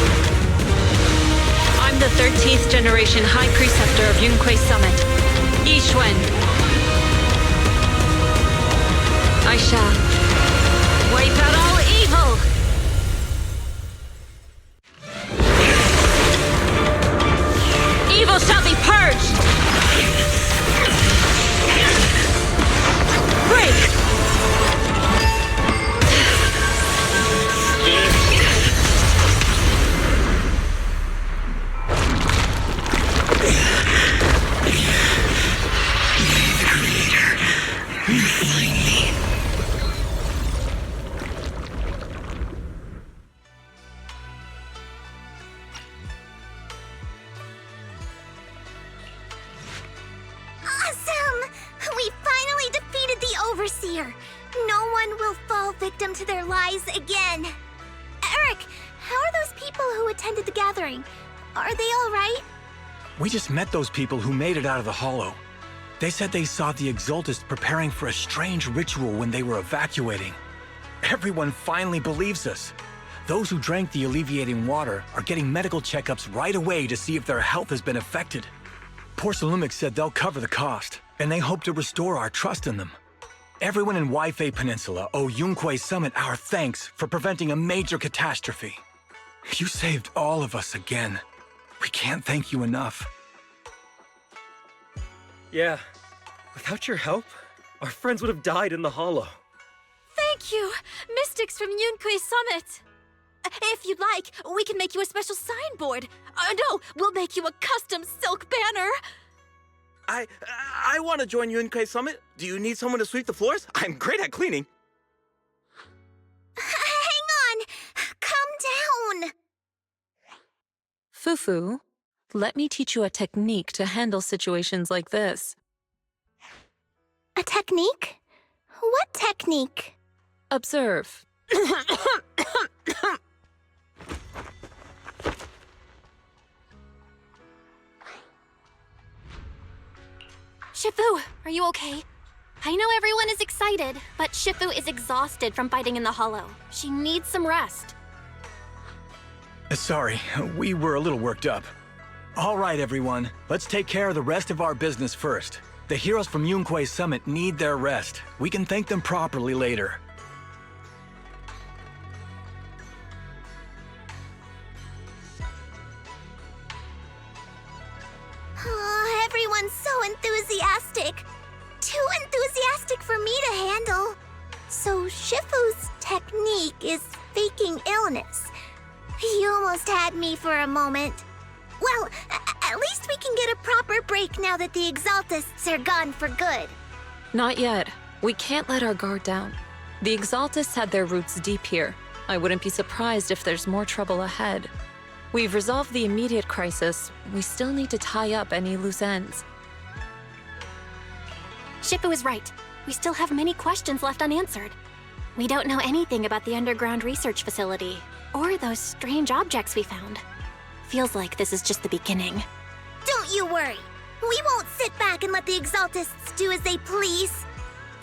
I'm the 13th generation High Preceptor of Yunquei Summit, Yixuan. I shall wipe out all evil! Evil shall be purged! Break! No one will fall victim to their lies again. Eric, how are those people who attended the gathering? Are they all right? We just met those people who made it out of the hollow. They said they saw the Exaltists preparing for a strange ritual when they were evacuating. Everyone finally believes us. Those who drank the alleviating water are getting medical checkups right away to see if their health has been affected. Porcellumic said they'll cover the cost, and they hope to restore our trust in them. Everyone in Waifei Peninsula owe Yunquei Summit our thanks for preventing a major catastrophe. You saved all of us again. We can't thank you enough. Yeah, without your help, our friends would have died in the hollow. Thank you, mystics from Yunquei Summit. If you'd like, we can make you a special signboard. No, we'll make you a custom silk banner. I want to join Yunquei Summit. Do you need someone to sweep the floors? I'm great at cleaning. Hang on! Calm down! Fufu, let me teach you a technique to handle situations like this. A technique? What technique? Observe. Shifu, are you okay? I know everyone is excited, but Shifu is exhausted from fighting in the hollow. She needs some rest. Sorry, we were a little worked up. All right, everyone. Let's take care of the rest of our business first. The heroes from Yunquei Summit need their rest. We can thank them properly later. Oh, everyone's so enthusiastic. Too enthusiastic for me to handle. So Shifu's technique is faking illness. You almost had me for a moment. Well, at least we can get a proper break now that the Exaltists are gone for good. Not yet. We can't let our guard down. The Exaltists had their roots deep here. I wouldn't be surprised if there's more trouble ahead. We've resolved the immediate crisis. We still need to tie up any loose ends. Shifu is right. We still have many questions left unanswered. We don't know anything about the underground research facility, or those strange objects we found. Feels like this is just the beginning. Don't you worry. We won't sit back and let the Exaltists do as they please.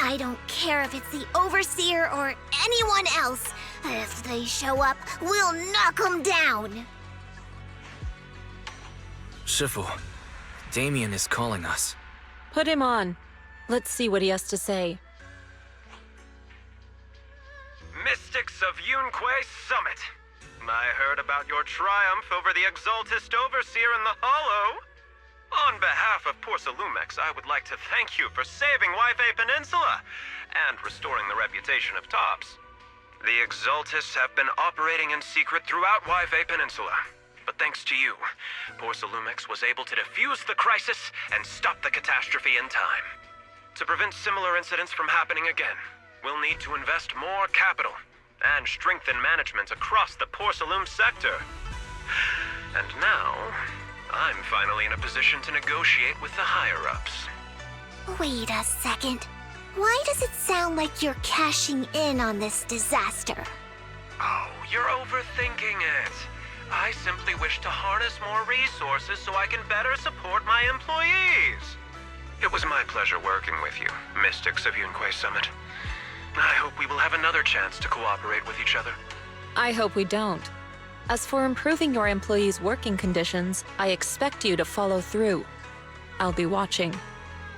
I don't care if it's the Overseer or anyone else. If they show up, we'll knock them down. Shifu, Damien is calling us. Put him on. Let's see what he has to say. Mystics of Yunquay Summit. I heard about your triumph over the Exaltist Overseer in the Hollow. On behalf of Porsalumex, I would like to thank you for saving Yifei Peninsula and restoring the reputation of Tops. The Exaltists have been operating in secret throughout Yifei Peninsula, but thanks to you, Porsalumex was able to defuse the crisis and stop the catastrophe in time. To prevent similar incidents from happening again, we'll need to invest more capital and strengthen management across the Porsalume sector. And now, I'm finally in a position to negotiate with the higher-ups. Wait a second. Why does it sound like you're cashing in on this disaster? Oh, you're overthinking it. I simply wish to harness more resources so I can better support my employees. It was my pleasure working with you, Mystics of Yunquay Summit. I hope we will have another chance to cooperate with each other. I hope we don't. As for improving your employees' working conditions, I expect you to follow through. I'll be watching.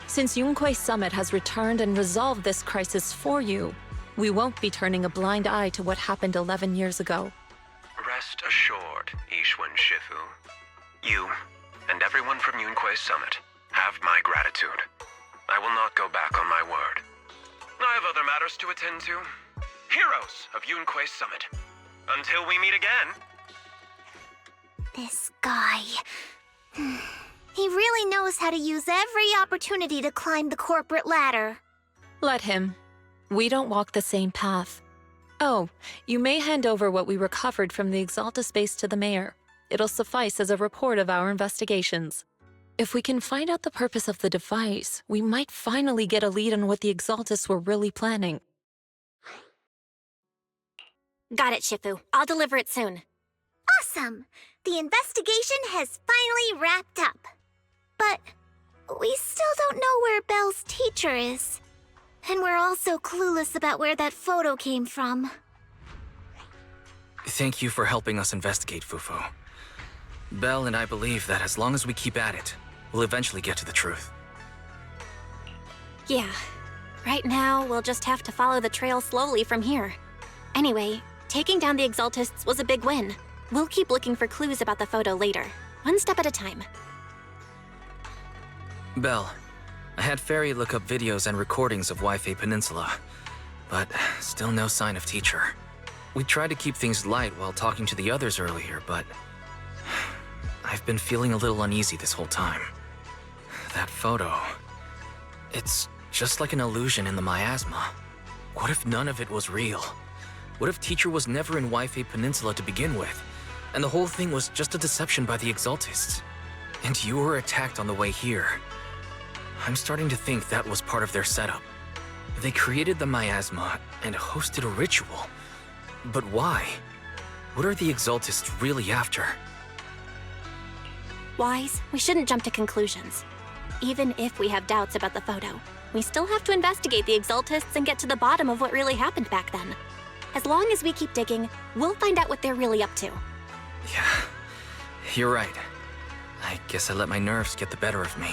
Since Yunquay Summit has returned and resolved this crisis for you, we won't be turning a blind eye to what happened 11 years ago. Rest assured, E1 Shifu. You, and everyone from Yunquay Summit, have my gratitude. I will not go back on my word. I have other matters to attend to. Heroes of Yunquay Summit. Until we meet again. This guy... He really knows how to use every opportunity to climb the corporate ladder. Let him. We don't walk the same path. Oh, you may hand over what we recovered from the Exaltus base to the mayor. It'll suffice as a report of our investigations. If we can find out the purpose of the device, we might finally get a lead on what the Exaltus were really planning. Got it, Shifu. I'll deliver it soon. Awesome! The investigation has finally wrapped up. But we still don't know where Belle's teacher is. And we're also clueless about where that photo came from. Thank you for helping us investigate, Fufu. Belle and I believe that as long as we keep at it, we'll eventually get to the truth. Yeah. Right now, we'll just have to follow the trail slowly from here. Anyway, taking down the Exaltists was a big win. We'll keep looking for clues about the photo later, one step at a time. Belle, I had Fairy look up videos and recordings of Yifei Peninsula, but still no sign of teacher. We tried to keep things light while talking to the others earlier, but I've been feeling a little uneasy this whole time. That photo... it's just like an illusion in the miasma. What if none of it was real? What if teacher was never in Yifei Peninsula to begin with, and the whole thing was just a deception by the Exaltists? And you were attacked on the way here. I'm starting to think that was part of their setup. They created the miasma and hosted a ritual. But why? What are the Exaltists really after? Wise, we shouldn't jump to conclusions. Even if we have doubts about the photo, we still have to investigate the Exaltists and get to the bottom of what really happened back then. As long as we keep digging, we'll find out what they're really up to. Yeah, you're right. I guess I let my nerves get the better of me.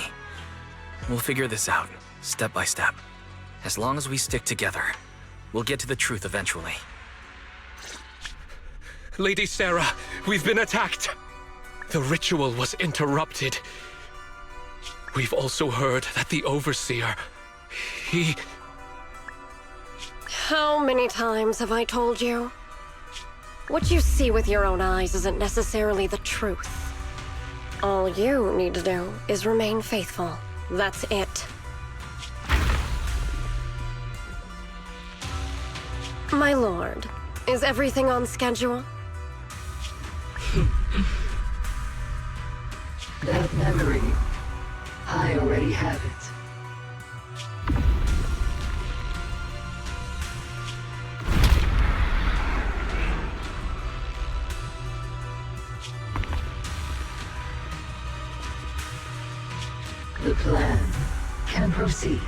We'll figure this out, step by step. As long as we stick together, we'll get to the truth eventually. Lady Sarah, we've been attacked. The ritual was interrupted. We've also heard that the Overseer, he... How many times have I told you? What you see with your own eyes isn't necessarily the truth. All you need to do is remain faithful. That's it. My lord, is everything on schedule? That memory, I already have it. The plan can proceed.